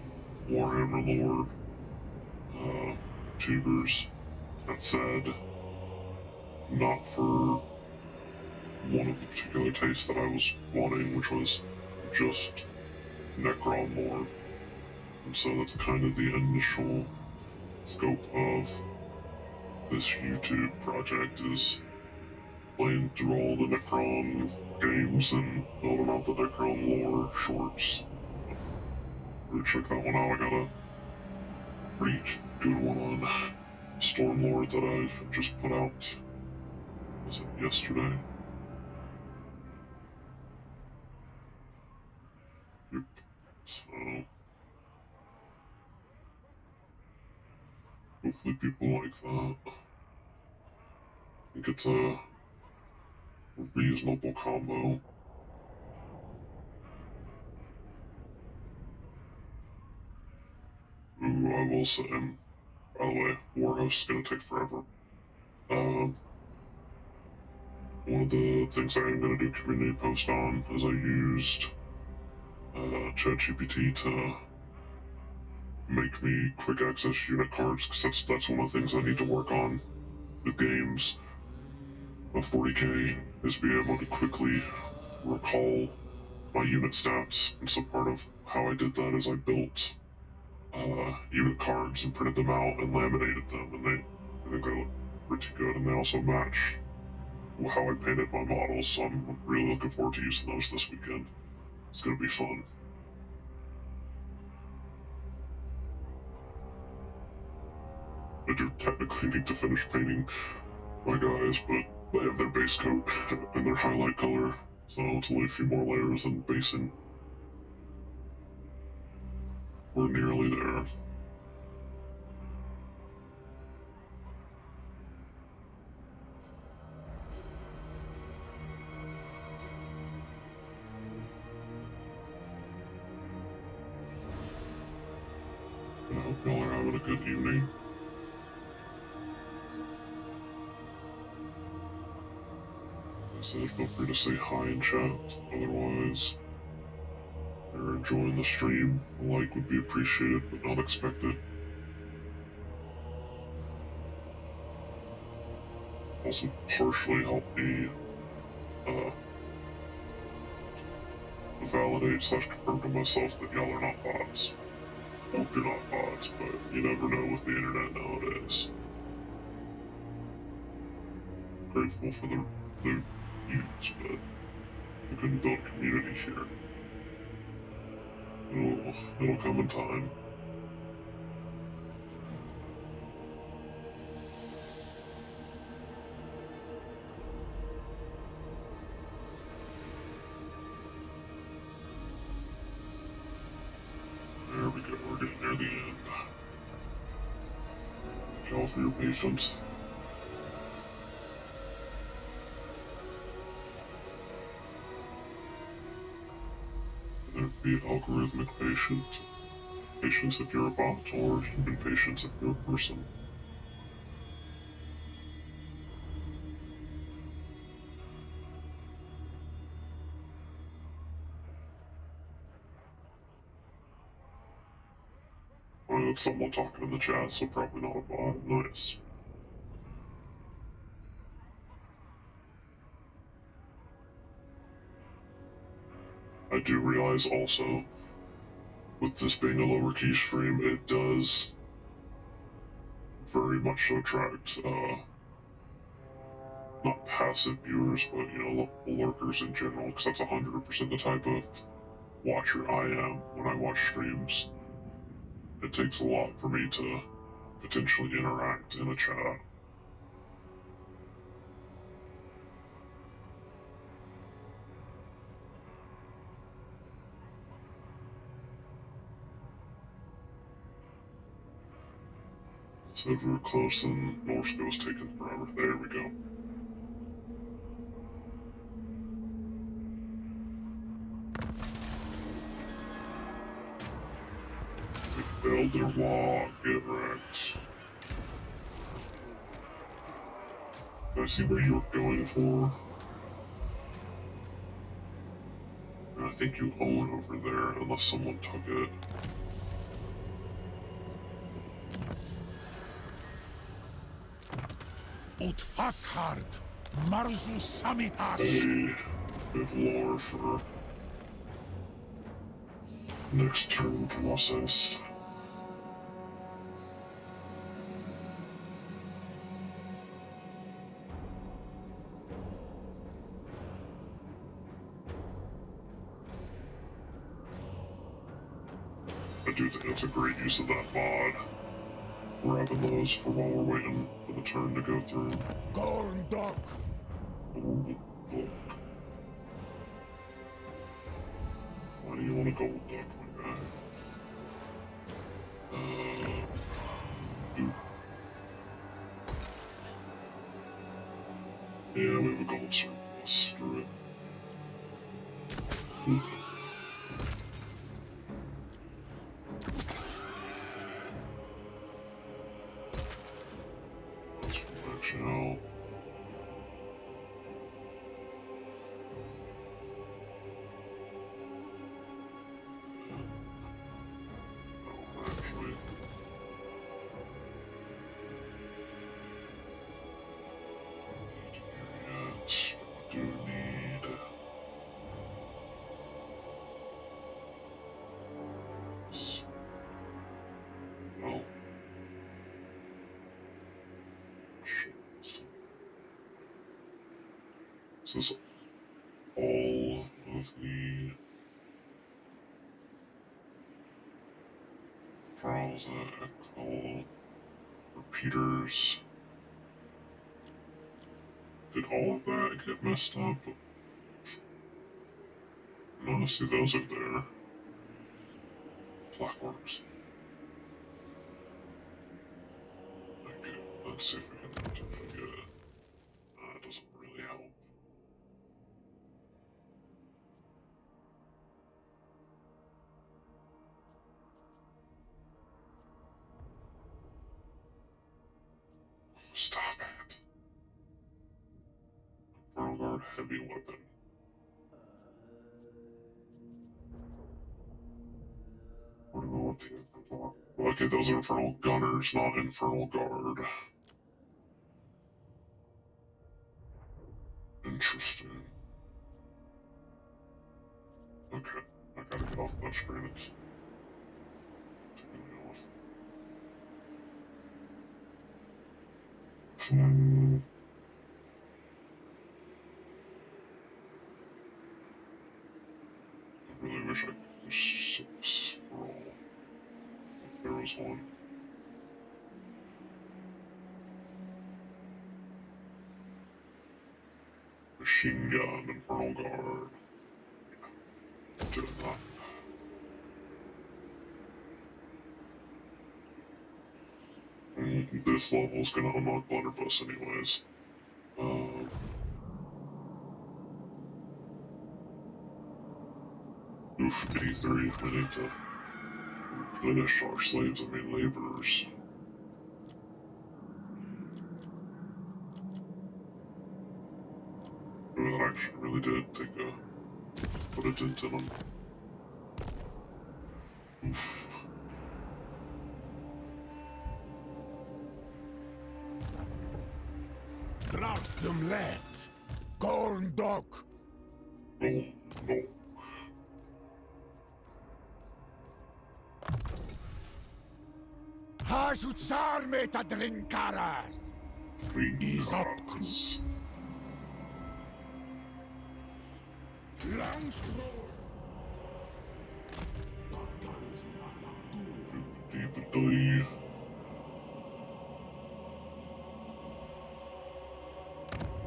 Warhammer lore tubers. That said, not for one of the particular tastes that I was wanting, which was just Necron lore. And so that's kind of the initial scope of this YouTube project, is playing through all the Necron games and building out the Necron lore shorts. Really check that one out. I got a pretty good one on Stormlord that I just put out. Was it yesterday? Yep. So hopefully people like that. I think it's a reasonable combo. Ooh, I will say, and by the way, Warhouse is gonna take forever. Um, one of the things I am gonna do community post on is I used ChatGPT to make me quick access unit cards, because that's one of the things I need to work on with games of 40k, is be able to quickly recall my unit stats. And so part of how I did that is I built unit cards and printed them out and laminated them, and I think they look pretty good, and they also match how I painted my models, so I'm really looking forward to using those this weekend. It's gonna be fun. I do technically need to finish painting my guys, but they have their base coat and their highlight color, so it's only a few more layers and basing. We're nearly there. I hope y'all are having a good evening. So feel free to say hi in chat. Otherwise, if you're enjoying the stream, a like would be appreciated but not expected. Also partially help me validate slash confirm to myself that y'all are not bots. Hope you're not bots, but you never know with the internet nowadays. Grateful for the views, but we couldn't build community here. It'll come in time. There we go, we're getting near the end. Thank y'all for your patience. Whether it be algorithmic patience if you're a bot, or human patience if you're a person. Well, it's someone talking in the chat, so probably not a bot. Nice. I do realize also, with this being a lower key stream, it does very much so attract, not passive viewers, but, you know, lurkers in general, because that's 100% the type of watcher I am when I watch streams. It takes a lot for me to potentially interact in a chat. So we're close, and Norsko was taking forever. There we go. Elder Law, get wrecked. I see where you were going for. And I think you own over there, unless someone took it. Ut fashard, Marzu Samitash. Hey, we have lore for next turn process. do think that's a great use of that mod. We're having those for while we're waiting for the turn to go through. Gorn Dog. Ooh, look. Why do you want a gold duck, my guy? Dude. Yeah, we have a gold surplus. Screw it. Ooh. Let's match out. Actually. Yes, I do need. Well. Shit. Is this all of the trials that I call repeaters? Did all of that get messed up? And honestly, those are there. Platforms. Okay, let's see if we can potentially get it. It doesn't really help. Stop it. Infernal Guard heavy weapon. I don't know what the Infernal. Okay, those are Infernal Gunners, not Infernal Guard. Interesting. Okay, I gotta get off that screen. It's taking me off. I really wish I could just scroll. If there was one. Machine gun, Infernal Guard. Doing that. This level's gonna unlock Blunderbuss anyways. Oof, 83. I need to finish our slaves, I mean laborers. Ooh, that actually really did take put a dent in them. Oof. Draft them let. Gorn Dog. No, no. Hasutsar meta drinkaras. Three Ease up, cards. Langstroll. Deeply.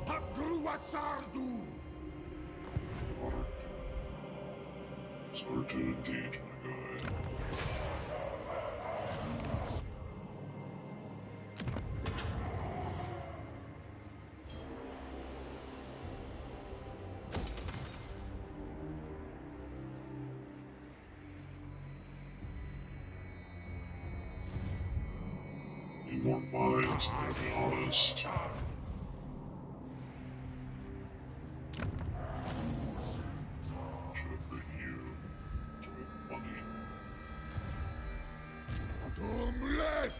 Agruatsardu. Sorted indeed, my guy. Need more mines, I'm gonna be honest. For you. To make money. Dumlet.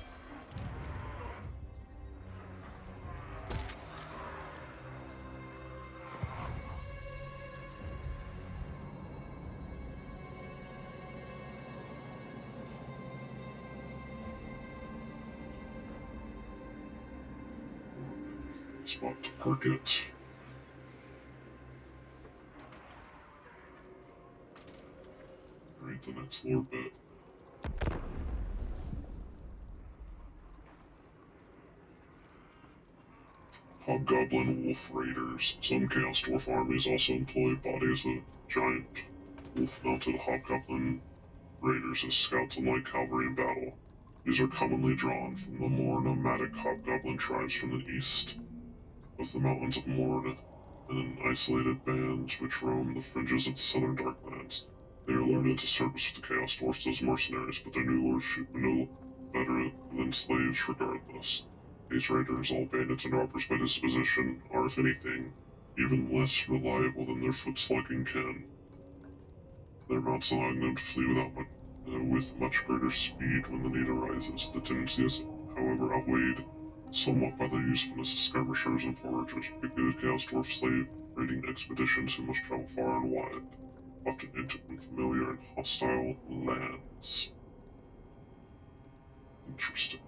Spot to park it. Read the next lore bit. Hobgoblin Wolf Raiders. Some Chaos Dwarf armies also employ bodies of giant wolf-mounted Hobgoblin Raiders as scouts and light cavalry in battle. These are commonly drawn from the more nomadic Hobgoblin tribes from the east of the mountains of Mord, and in isolated bands which roam the fringes of the southern Darklands. They are lured into service with the Chaos Dwarfs as mercenaries, but their new lordship are no better than slaves regardless. These raiders, all bandits and robbers by disposition, are, if anything, even less reliable than their foot-slugging kin. Their mounts allowing them to flee with much greater speed when the need arises. The tendency is, however, outweighed somewhat by the usefulness of skirmishers and foragers, particularly the Chaos Dwarf slave raiding expeditions who must travel far and wide, often into unfamiliar and hostile lands. Interesting.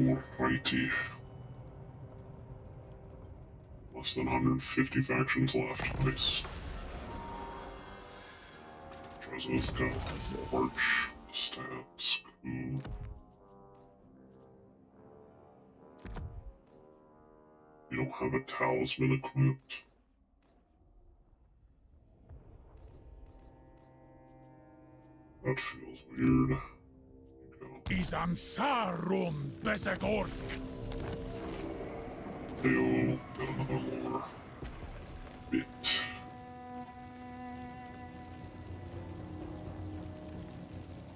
Alrighty. Less than 150 factions left. Nice. Drazoath got March stats. Cool. You don't have a talisman equipped. That feels weird. Go. Isansarum Besegort. Heyo, got another lore bit.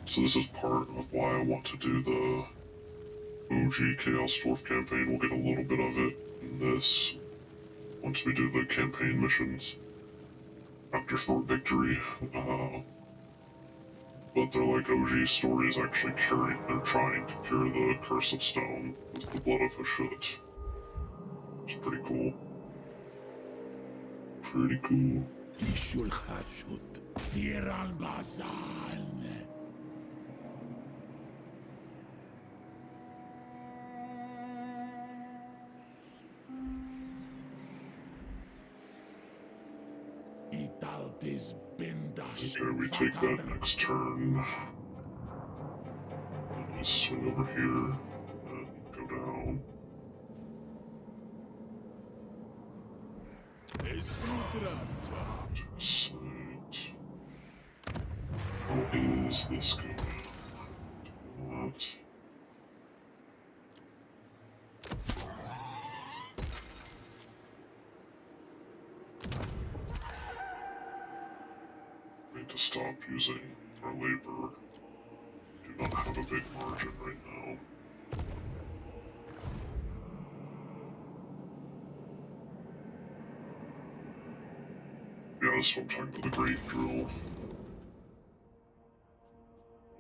So this is part of why I want to do the OG Chaos Dwarf campaign. We'll get a little bit of it in this once we do the campaign missions after Short Victory. But they're like OG stories actually they're trying to cure the Curse of Stone with the blood of Hashut. It's pretty cool. Pretty cool. Ishul Hashut. Tiran Bazan. Italtis Bindash. Okay, we take that next turn. And we swing over here and go down. Site. How is this going? What? Need to stop using our labor. Do not have a big margin right now. Yeah, this is what I'm talking about, the Great Drill.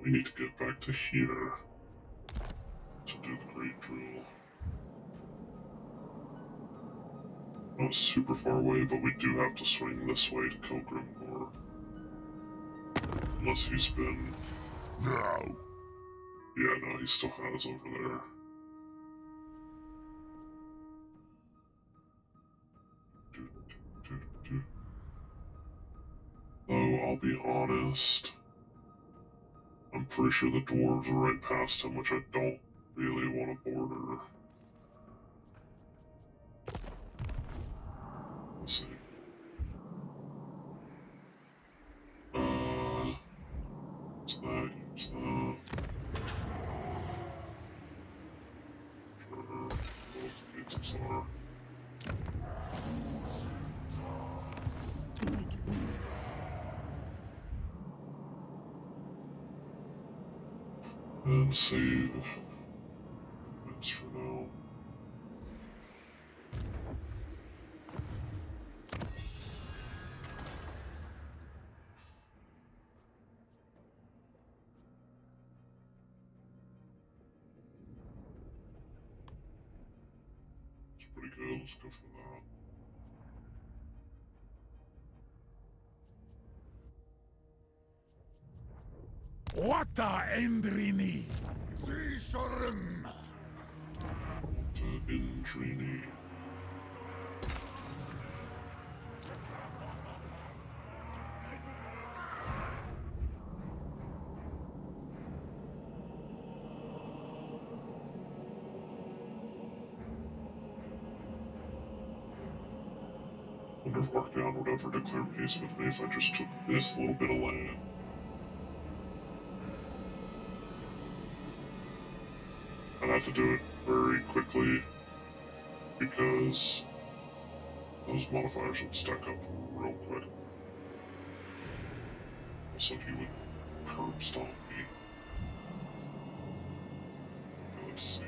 We need to get back to here to do the Great Drill. Not super far away, but we do have to swing this way to kill Grimgor. Unless he's been... No. Yeah, no, he still has over there. Though, I'll be honest, I'm pretty sure the dwarves are right past him, which I don't really want to border. Let's see. Use that, use that. Sure, both gates are. And save this for now. It's pretty good, let's go for that. Wata Endrini. Zisorum. To Indrini. Would have worked out would ever declare peace with me if I just took this little bit of land. I'd have to do it very quickly because those modifiers would stack up real quick. Also, he would curb stomp me. Let's see.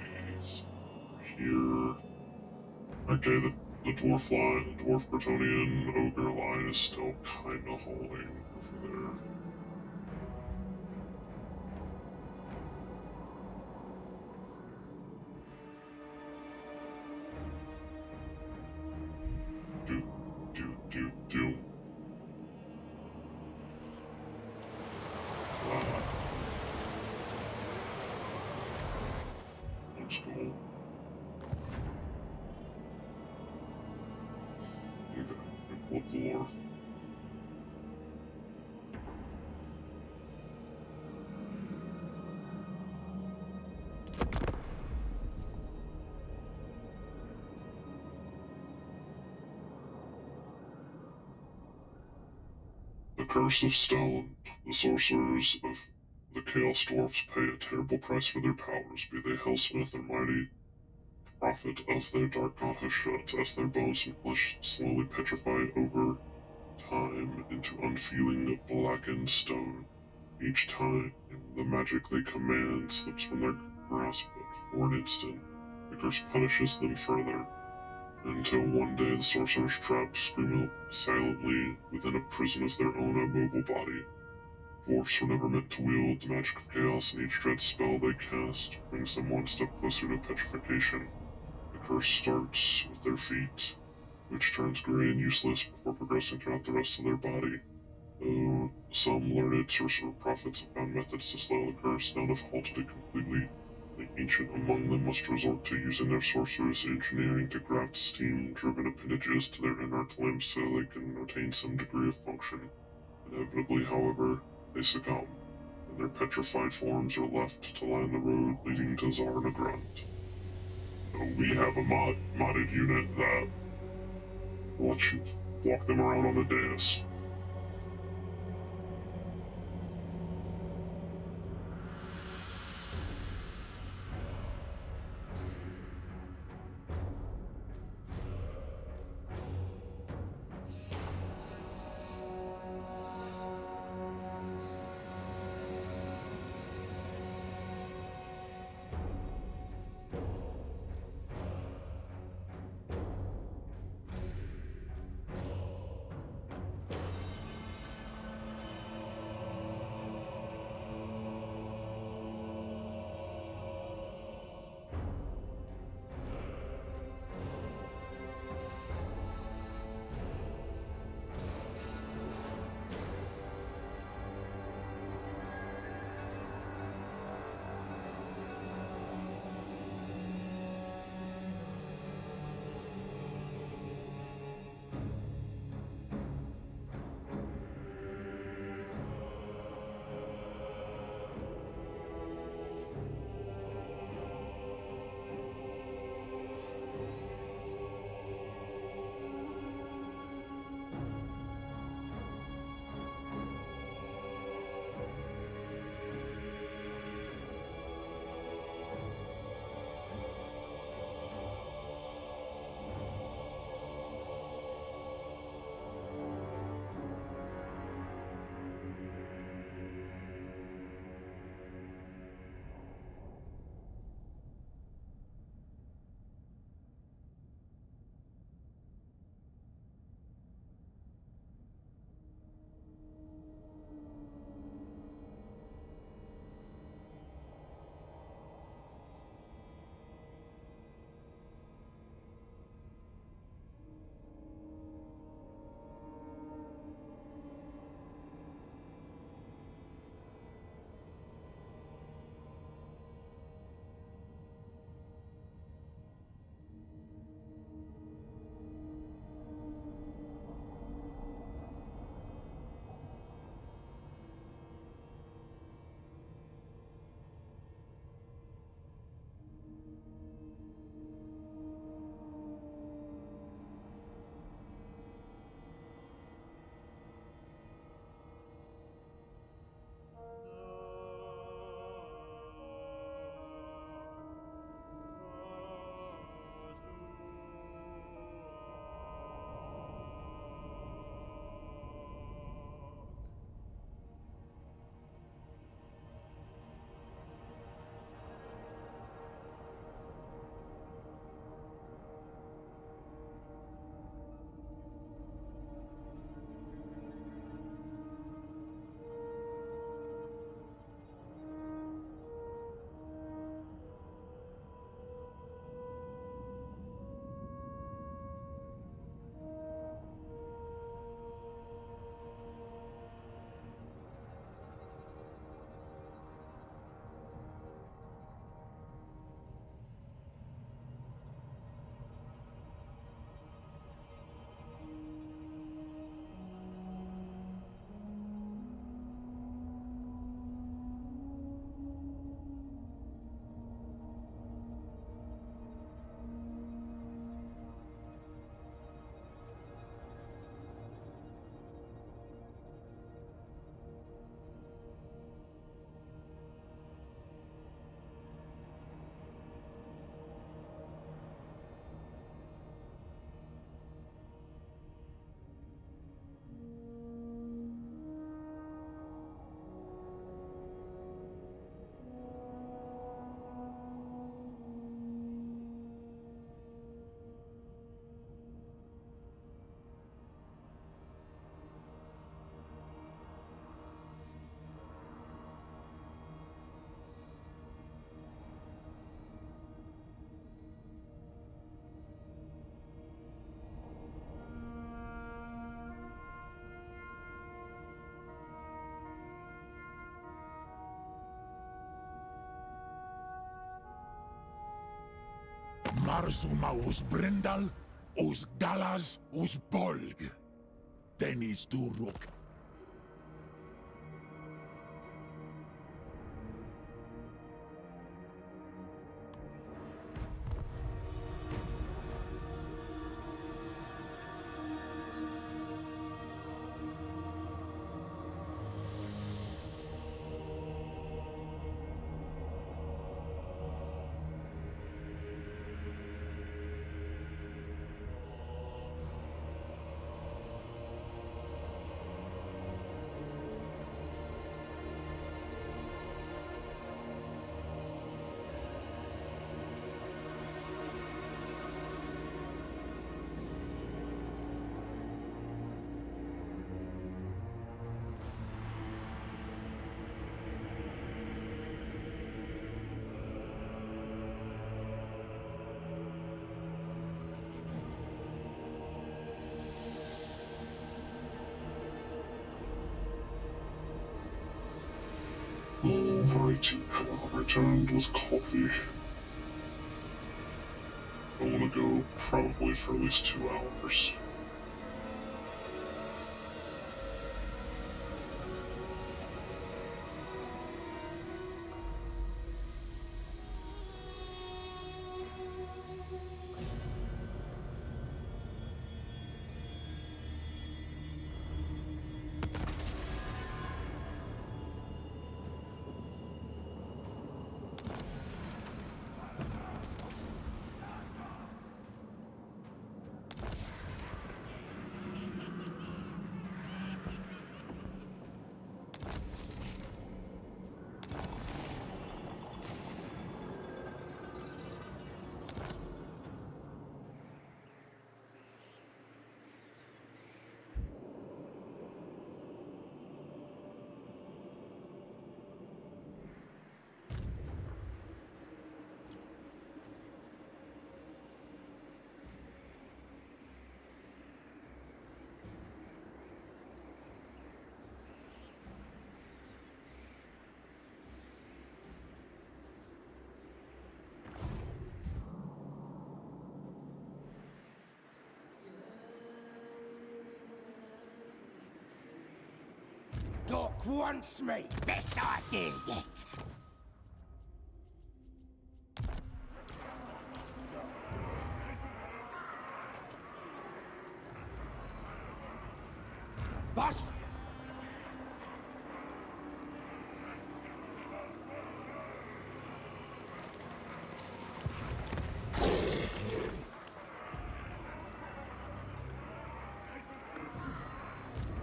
Here. Okay, the dwarf line, the dwarf Bretonian ogre line is still kinda holding over there. Do. Looks cool. of the lore. The Curse of Stone. The sorcerers of the Chaos Dwarfs pay a terrible price for their powers, be they Hellsmith or mighty prophet of their dark god Hashut, as their bones and flesh slowly petrify over time into unfeeling, blackened stone. Each time the magic they command slips from their grasp, but for an instant, the curse punishes them further, until one day the sorcerers trapped scream silently within a prison of their own immobile body. Dwarfs were never meant to wield the magic of chaos, and each dread spell they cast brings them one step closer to petrification. The curse starts with their feet, which turns gray and useless before progressing throughout the rest of their body. Though some learned sorcerer prophets have found methods to slow the curse, none have halted it completely. The ancient among them must resort to using their sorcerer's engineering to graft steam-driven appendages to their inert limbs so they can retain some degree of function. Inevitably, however, they succumb, and their petrified forms are left to line the road leading to Zarnagrund. We have a modded unit that lets you walk them around on a dais. Marzuma us Brindal, us Galas, us Bolg. Denis Duruk. Alrighty, returned with coffee. I want to go probably for at least 2 hours. Doc wants me. Best idea yet. Boss!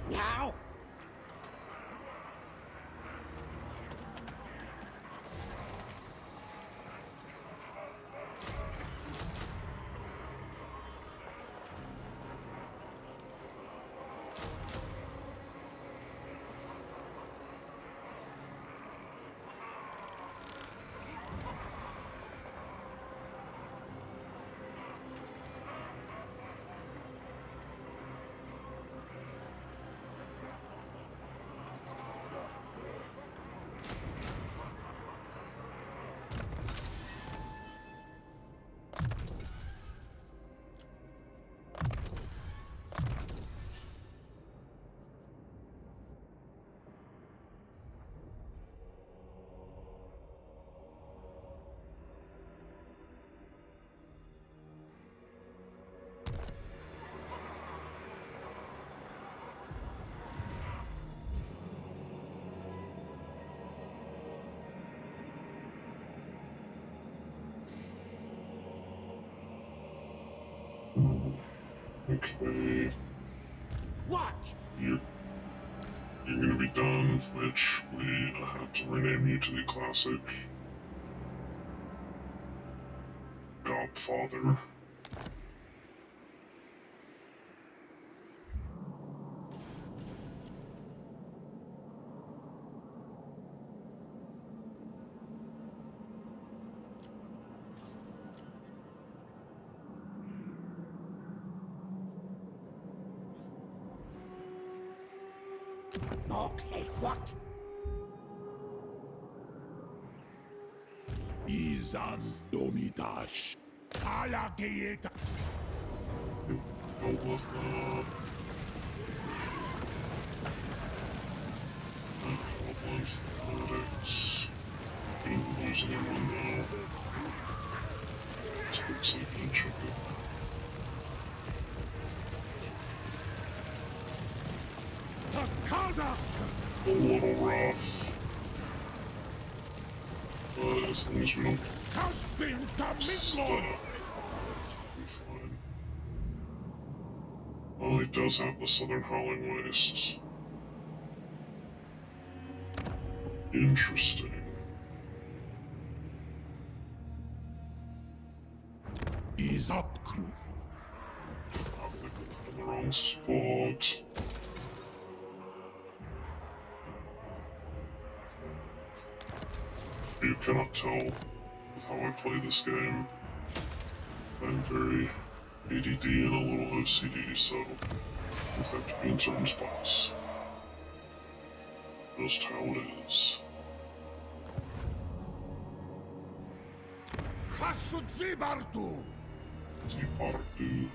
Now! Okay, What? you're gonna be done, which we have to rename you to the classic Godfather. Mark says what? Izan Domitash. Alligator. Go with that. Goblins, Athletics. Didn't lose anyone though. Let's quick save and check it. Takaza. A little rough. But as long as we don't Has been stop, committed. we'll be fine. Oh, he does have the Southern Howling Wastes. Interesting. Is up, crew. Probably put in the wrong spot. You cannot tell with how I play this game. I'm very ADD and a little OCD, so I have to be in certain spots. Just how it is. Hasudzibartu. Zipardu.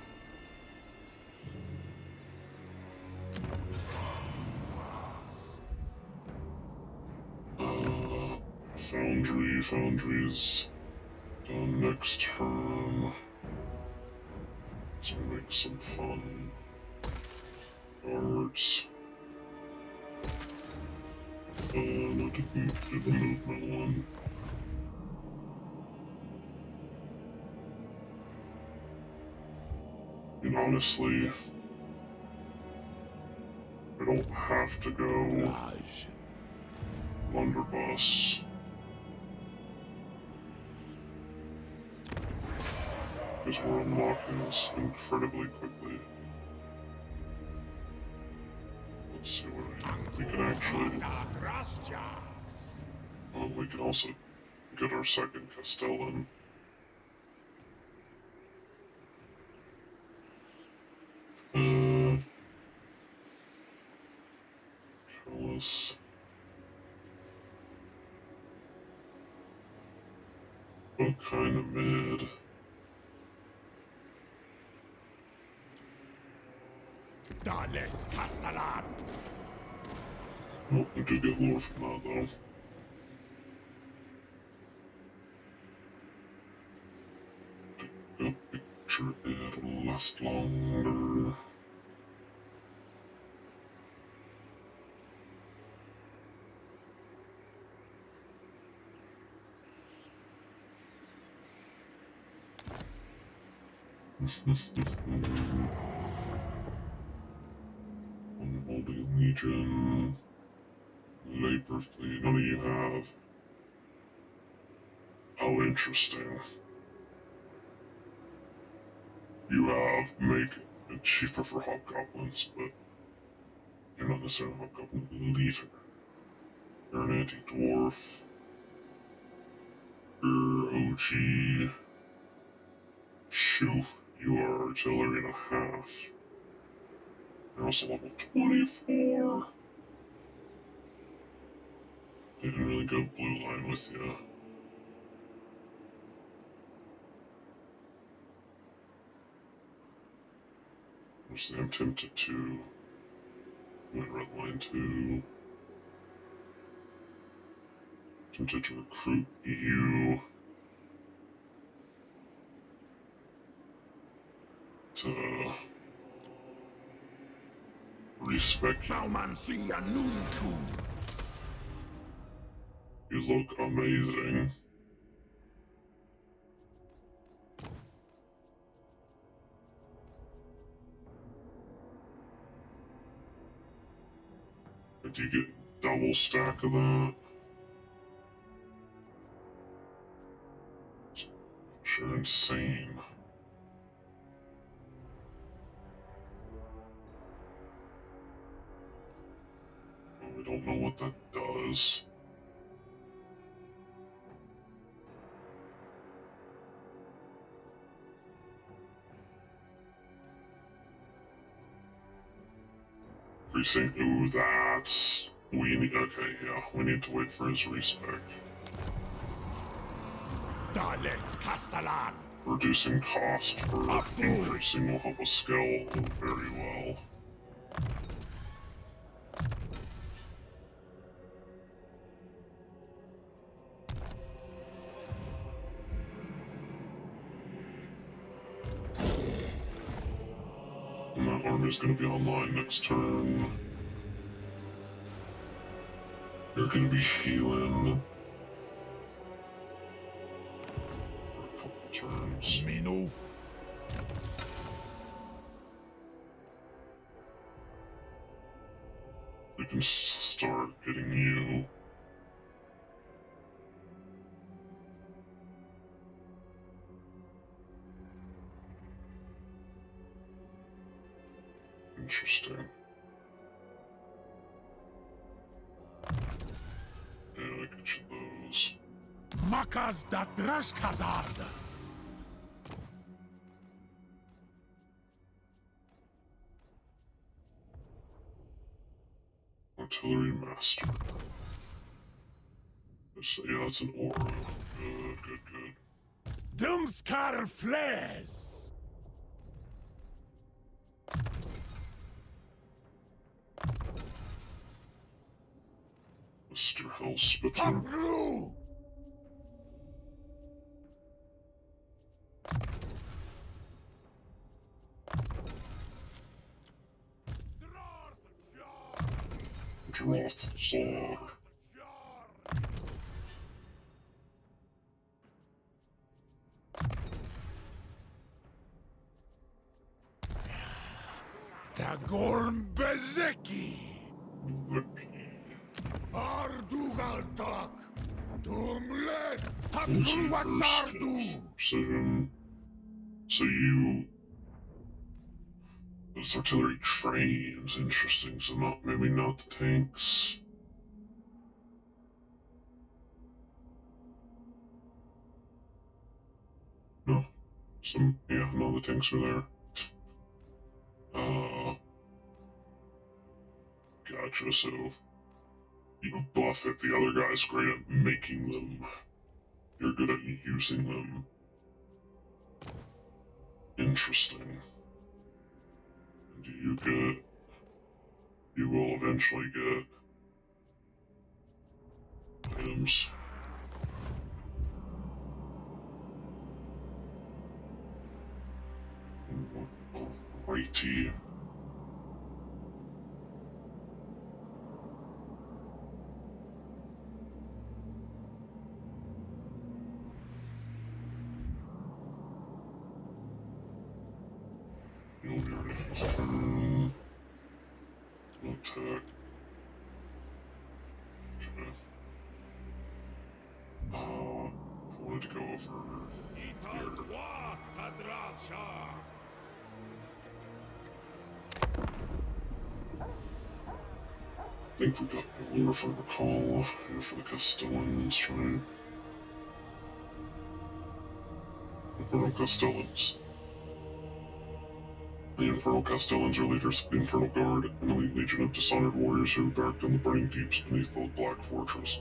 Foundry's done next turn. Let's make some fun. Guards. No, didn't do the movement one. And honestly, I don't have to go Raj. blunderbuss. Because we're unlocking this incredibly quickly. Let's see what we can actually. We can also get our second Castellan. Callus. What kind of mid? Dale, Castellan. Oh, we do get lore from that though. Take a picture, it'll last longer. Unholy Legion. Labor Fleet. None of you have. How interesting. You have make it cheaper for Hobgoblins, but you're not necessarily a Hobgoblin leader. You're an anti-dwarf. You're OG. Shoo, you are artillery and a half. You're also level 24. Didn't really go blue line with you. Honestly, I'm tempted to win red line too. Tempted to recruit you to respect you. Naumansi Anuntu. You look amazing. Do you get double stack of that? Sure, insane. Well, we don't know what that does. Precinct, ooh, that's... We need, okay, yeah, we need to wait for his respec. Dale, Castellan. Reducing cost for increasing will help us scale very well. And that army's gonna be online next turn. You're gonna be healing for a couple turns. Minu. We can start getting you. Interesting. Yeah, I get you those. Makas da Drashkazard. Artillery Master. Yeah, that's an aura. Good, good, good. Doomskar flares. Mr. Hellspitzer. Habru. Drazoath Zor. Tagorn Bezeki. Vicky. Ardugaltak. Tumlet. What was your first Habruatardu. precision? So you... Those artillery trains, interesting. So not, maybe not the tanks. No. Some, yeah, no, the tanks are there. Gotcha, so you buff it, the other guy's great at making them. You're good at using them. Interesting. And you will eventually get items. Alrighty. You'll be ready for this turn. No attack. Okay. I wanted to go over here. I think we got a lure for recall and for the Castellans, right? Infernal Castellans. The Infernal Castellans are leaders of the Infernal Guard, an elite legion of dishonored warriors who barracked in the burning deeps beneath the Black Fortress.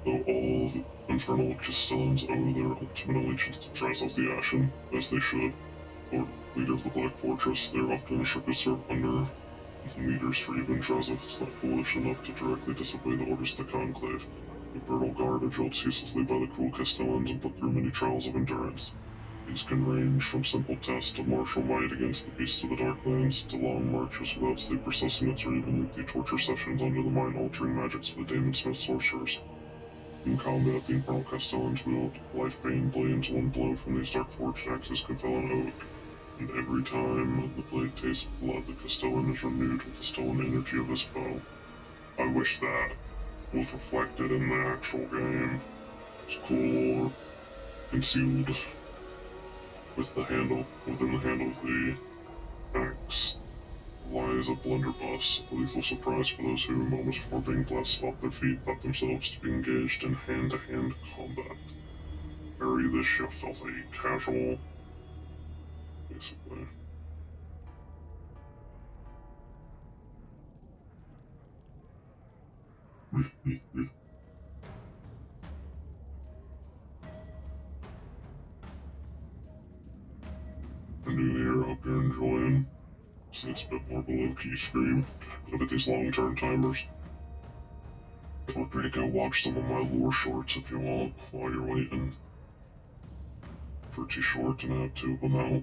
Though all the Infernal Castellans owe their ultimate allegiance to Drazoath the Ashen, as they should, Lord leader of the Black Fortress, they are often restricted to serve under leaders for even Drazoath is not foolish enough to directly disobey the orders of the Conclave. The Infernal Guard are drilled ceaselessly by the cruel Castellans and put through many trials of endurance. These can range from simple tests of martial might against the beasts of the Darklands to long marches without sleep or sustenance, or even lengthy torture sessions under the mind-altering magics of the Demon Smith sorcerers. In combat, the Infernal Castellans wield life-bane blades. One blow from these dark-forged axes can fell an oak, and every time the blade tastes blood, the Castellan is renewed with the stolen energy of his foe. I wish that was reflected in the actual game. It's cool lore, concealed within the handle of the axe lies a blunderbuss, a lethal surprise for those who, moments before being blessed off their feet, thought themselves to be engaged in hand-to-hand combat. Bury this, you filthy casual. Basically. It's a bit more below key screen. Look at these long-term timers. Feel free to go watch some of my lore shorts if you want while you're waiting for too short and I have two of them out.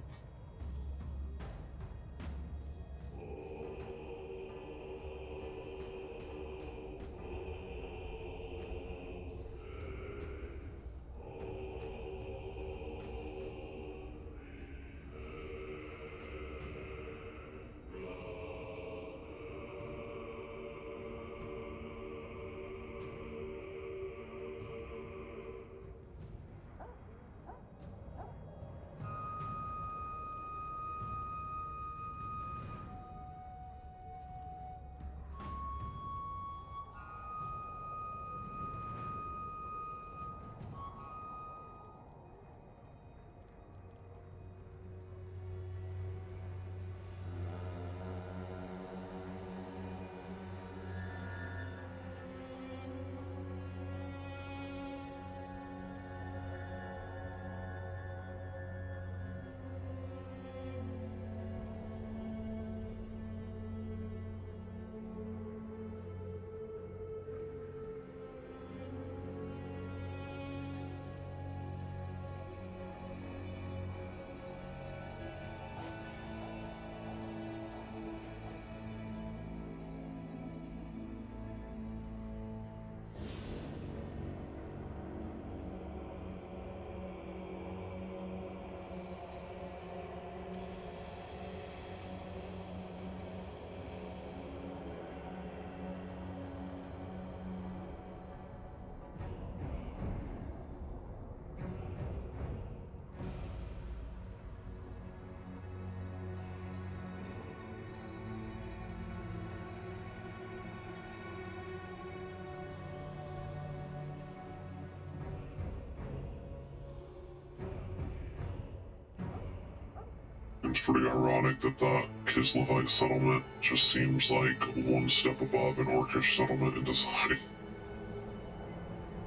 It's pretty ironic that that Kislevite settlement just seems like one step above an Orcish settlement in design.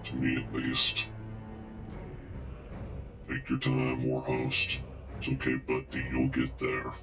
To me, at least. Take your time, Warhost. It's okay, buddy, you'll get there.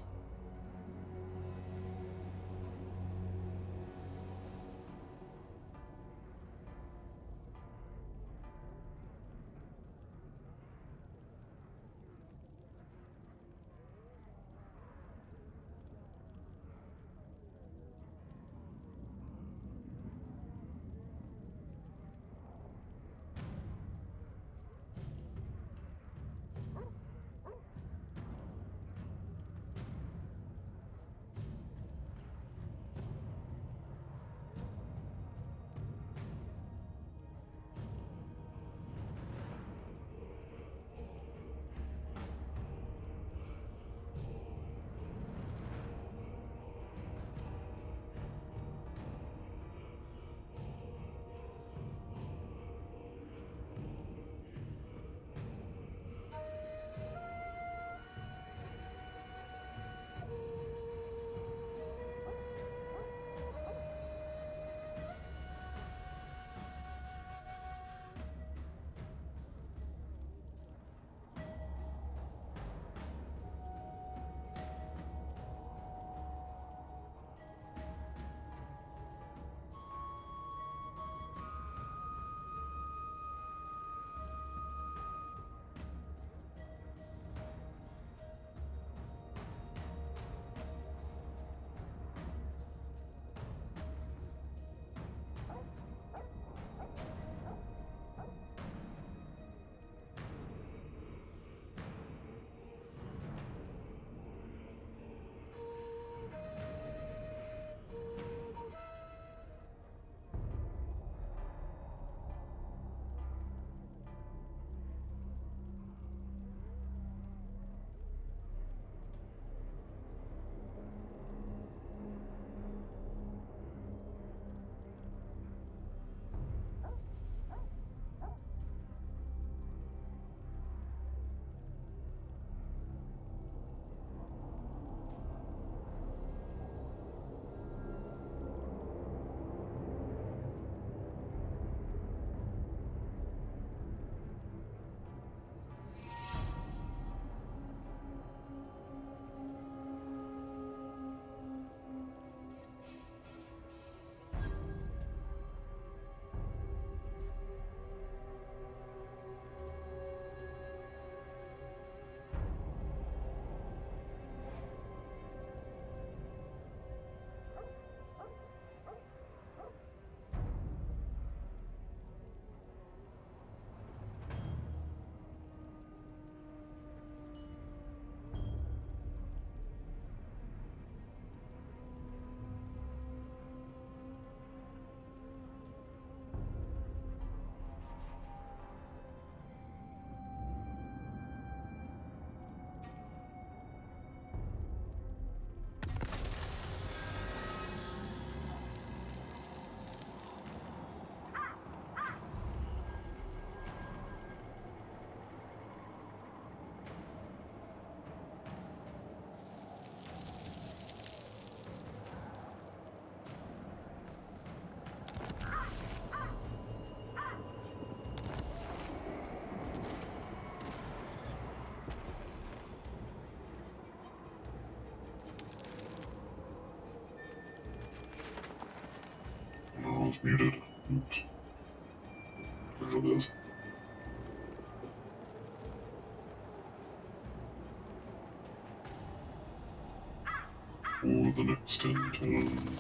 muted. Oops. There it is. Oh, the next intel.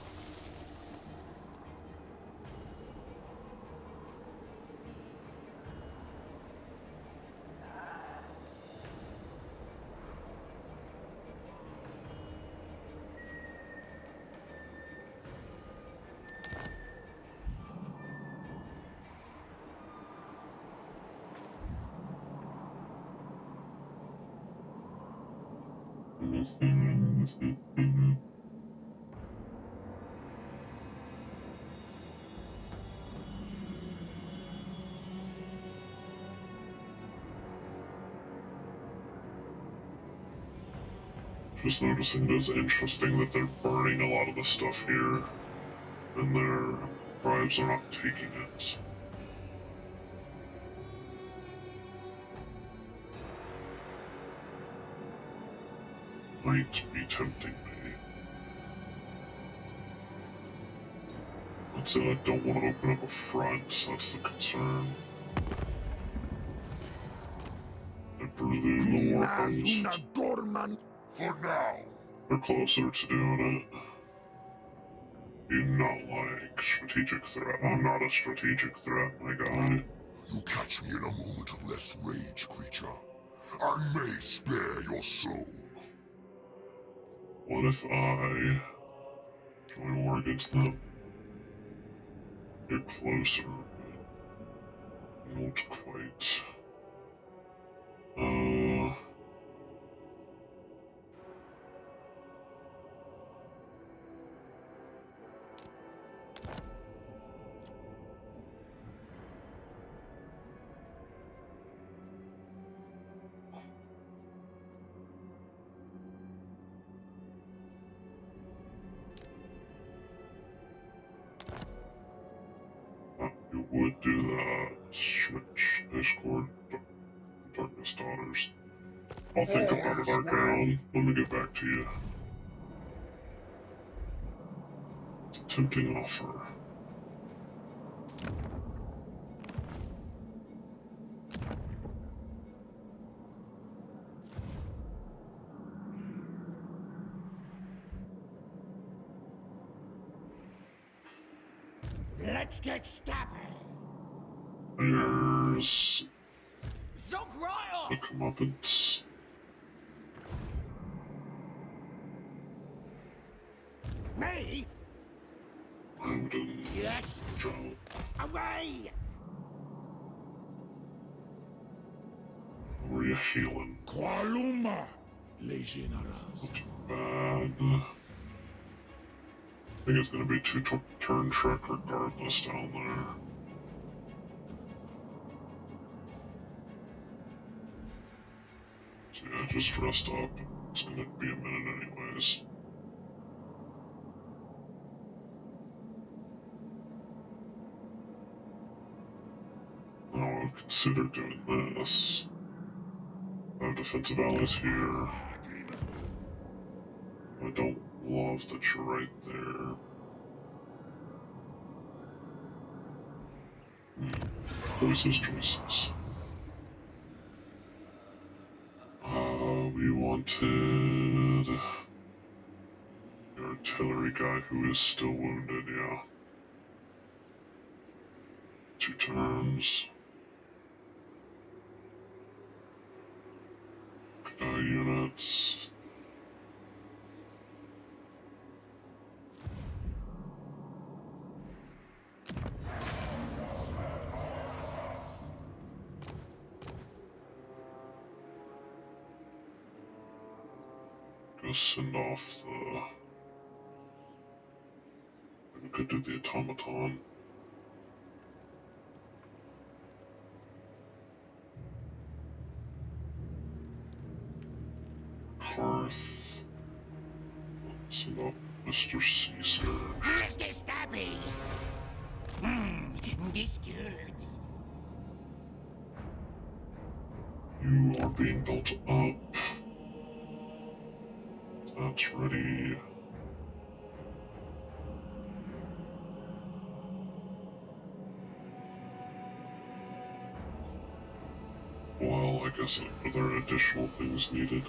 Just noticing it is interesting that they're burning a lot of the stuff here, and their tribes are not taking it. Might be tempting me. I'd say I don't want to open up a front, that's the concern. I presume the Warhouse. Una dormant for now. They're closer to doing it. You're not like strategic threat. I'm not a strategic threat, my guy. You catch me in a moment of less rage, creature. I may spare your soul. What if I join war against them? Get closer, but not quite. You would do that. Switch Discord, Darkness Daughters. I'll think about it, Archaon. Let me get back to you. It's a tempting offer. Let's get stabbing. There's Zogryle! the comeuppance. Me? Odin. Yes. Joe. Away! How are you healing? Qualuma, les généraux. Bad. I think it's gonna be two-turn trek regardless down there. So yeah, just rest up. It's gonna be a minute anyways. I'll consider doing this. I have defensive allies here. I don't love that you're right there. Choices, choices. We wanted the artillery guy who is still wounded, yeah. 2 turns. Units. Go send off the... We could do the automaton. Hearth. Send off Mr. Caesar. Mr. Stabby! This good. You are being built up. That's ready. guess, are there additional things needed?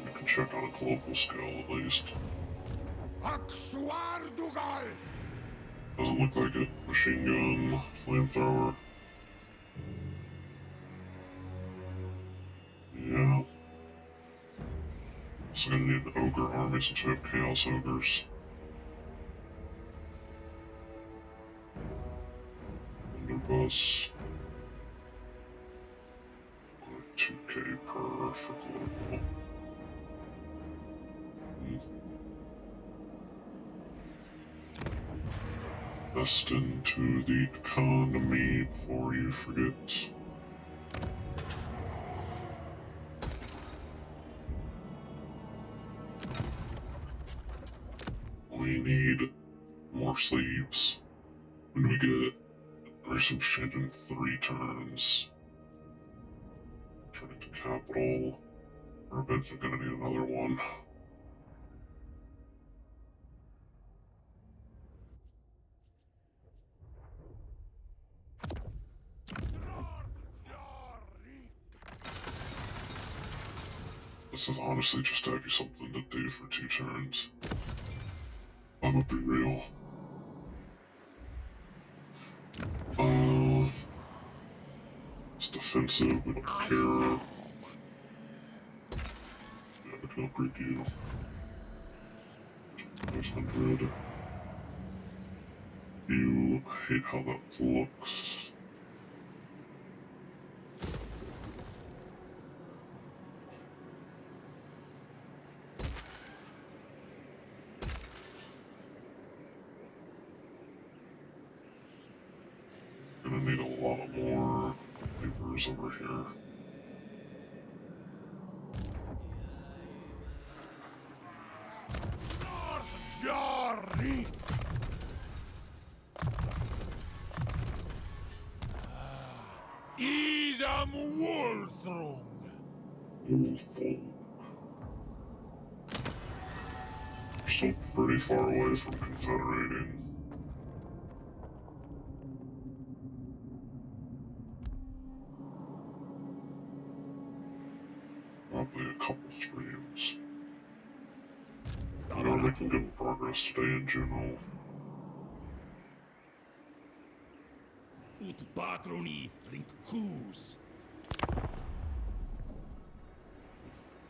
We can check on a global scale at least. Aksuardugal! Doesn't look like it. Machine gun, flamethrower. Yeah. So gonna need an ogre army since we have chaos ogres. Underbus. 2k per for global. Invest into the economy before you forget. We need more sleeves. When do we get recent shit in 3 turns? Turn it to capital. We're eventually gonna need another one. This is honestly just to have you something to do for 2 turns. I'm gonna be real. It's defensive, we don't care. Yeah, we can upgrade you. 500. You hate how that looks. Gonna need a lot more papers over here. Jari! Isam Wolfrum! Awful. We're still pretty far away from confederating. Probably a couple streams. I know we're making good progress today in general. Ut patroni rincus! I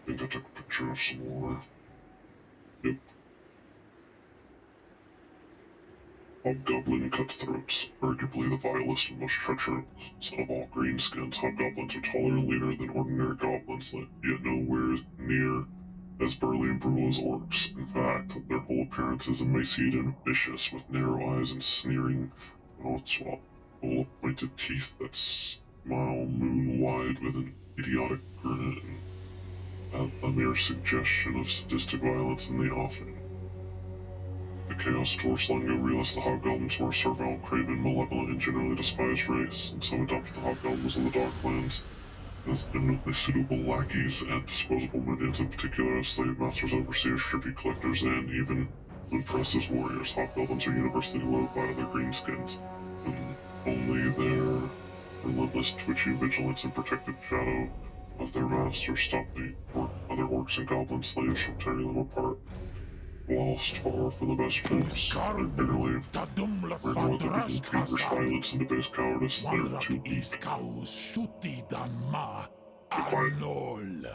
think I took a picture of some more. Yep. Hobgoblin cutthroats, arguably the vilest and most treacherous of all greenskins. Hobgoblins are taller and leaner than ordinary goblins, yet nowhere near as burly and brutal as orcs. In fact, their whole appearance is emaciated and vicious, with narrow eyes and sneering mouths, while full of pointed teeth that smile moon-wide with an idiotic grin at the mere suggestion of sadistic violence in the offing. The Chaos Dwarfs long ago realized the Hobgoblins were a servile, craven, malevolent, and generally despised race, and so adopted the Hobgoblins of the Darklands as eminently suitable lackeys and disposable minions, in particular as slave masters, overseers, tribute collectors, and even when pressed as warriors. Hobgoblins are universally loved by other greenskins, and only their relentless, twitchy vigilance and protective shadow of their masters stop the other orcs and goblin slaves from tearing them apart. Whilst far from the best troops, they're bitterly ran with feverish violence and debased cowardice. They're too weak. Iskaus shuti dan ma Goodbye. anol.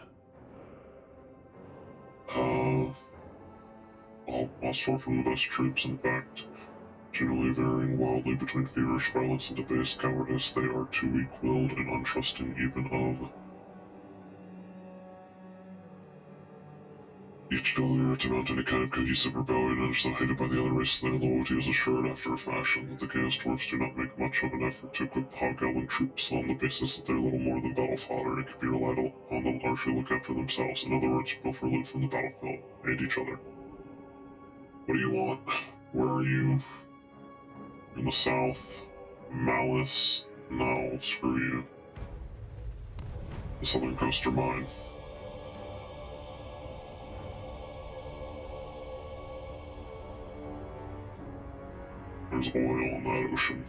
While far from the best troops, in fact, generally varying wildly between feverish violence and debased cowardice, they are too weak-willed and untrusting even of each other to mount any kind of cohesive rebellion, and are so hated by the other race their loyalty is assured after a fashion. The Chaos Dwarfs do not make much of an effort to equip the Hobgoblin troops on the basis that they're little more than battle fodder and can be relied on to largely look after themselves. In other words, pilfer loot from the battlefield and each other. What do you want? Where are you? In the south? Malice? No, screw you. The southern coasts are mine. There's oil in that ocean.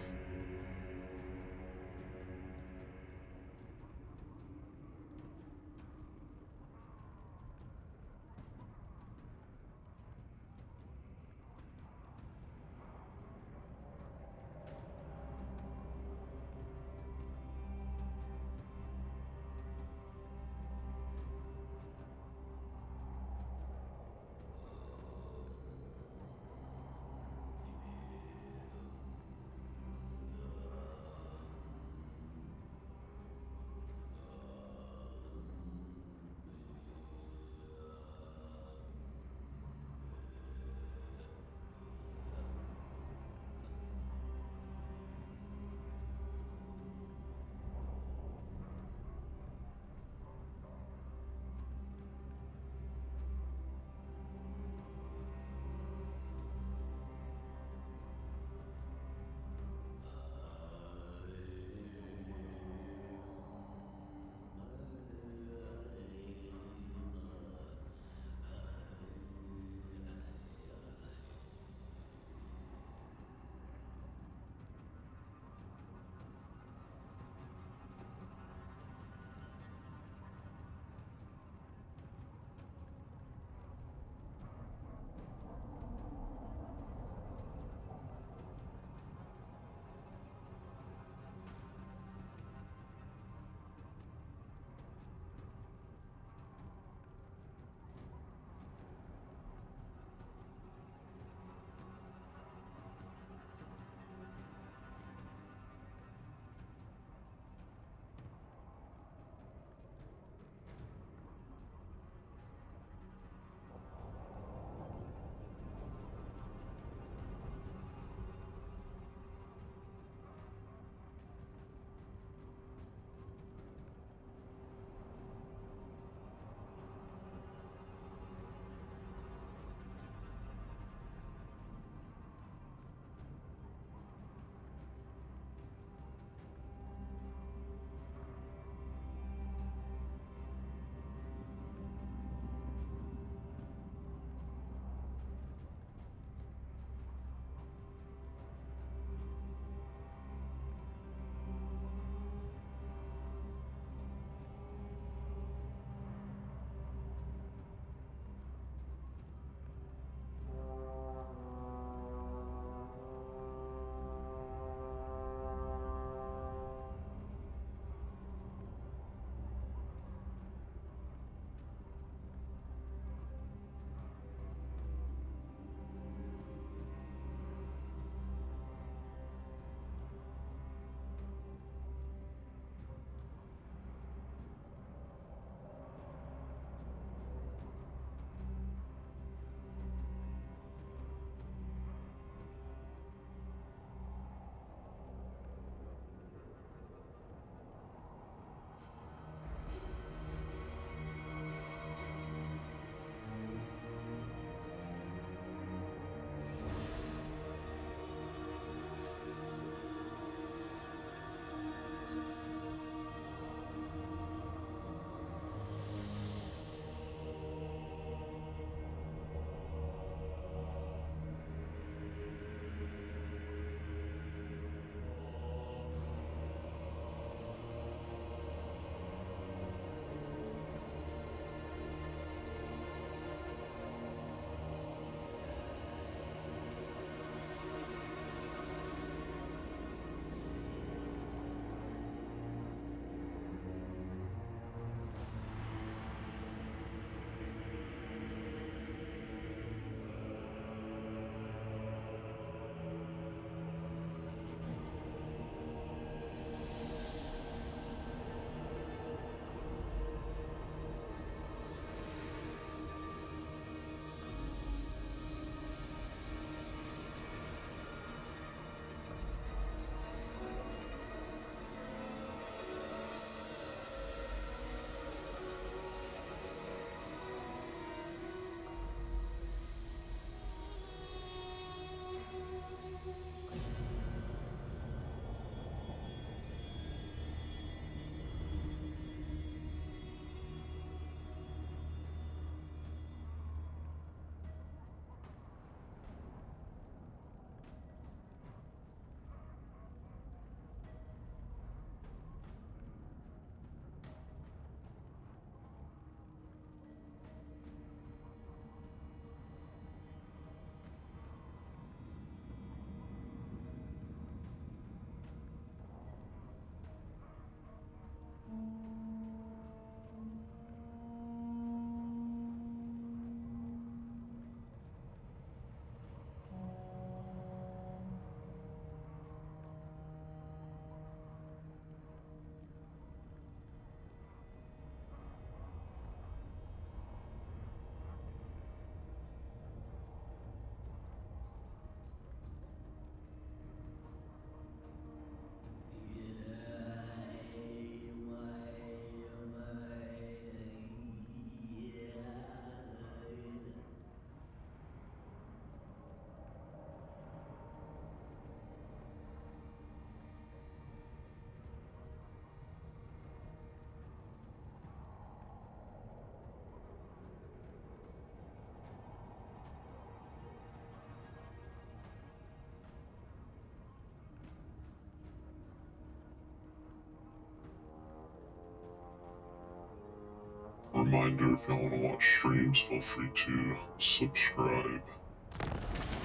reminder, if y'all want to watch streams, feel free to subscribe.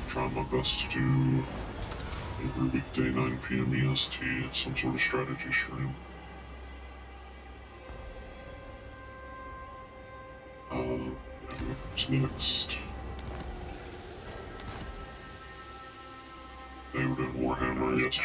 Trying my best to do every weekday 9 p.m. EST, some sort of strategy stream. What's next? They were doing Warhammer yesterday.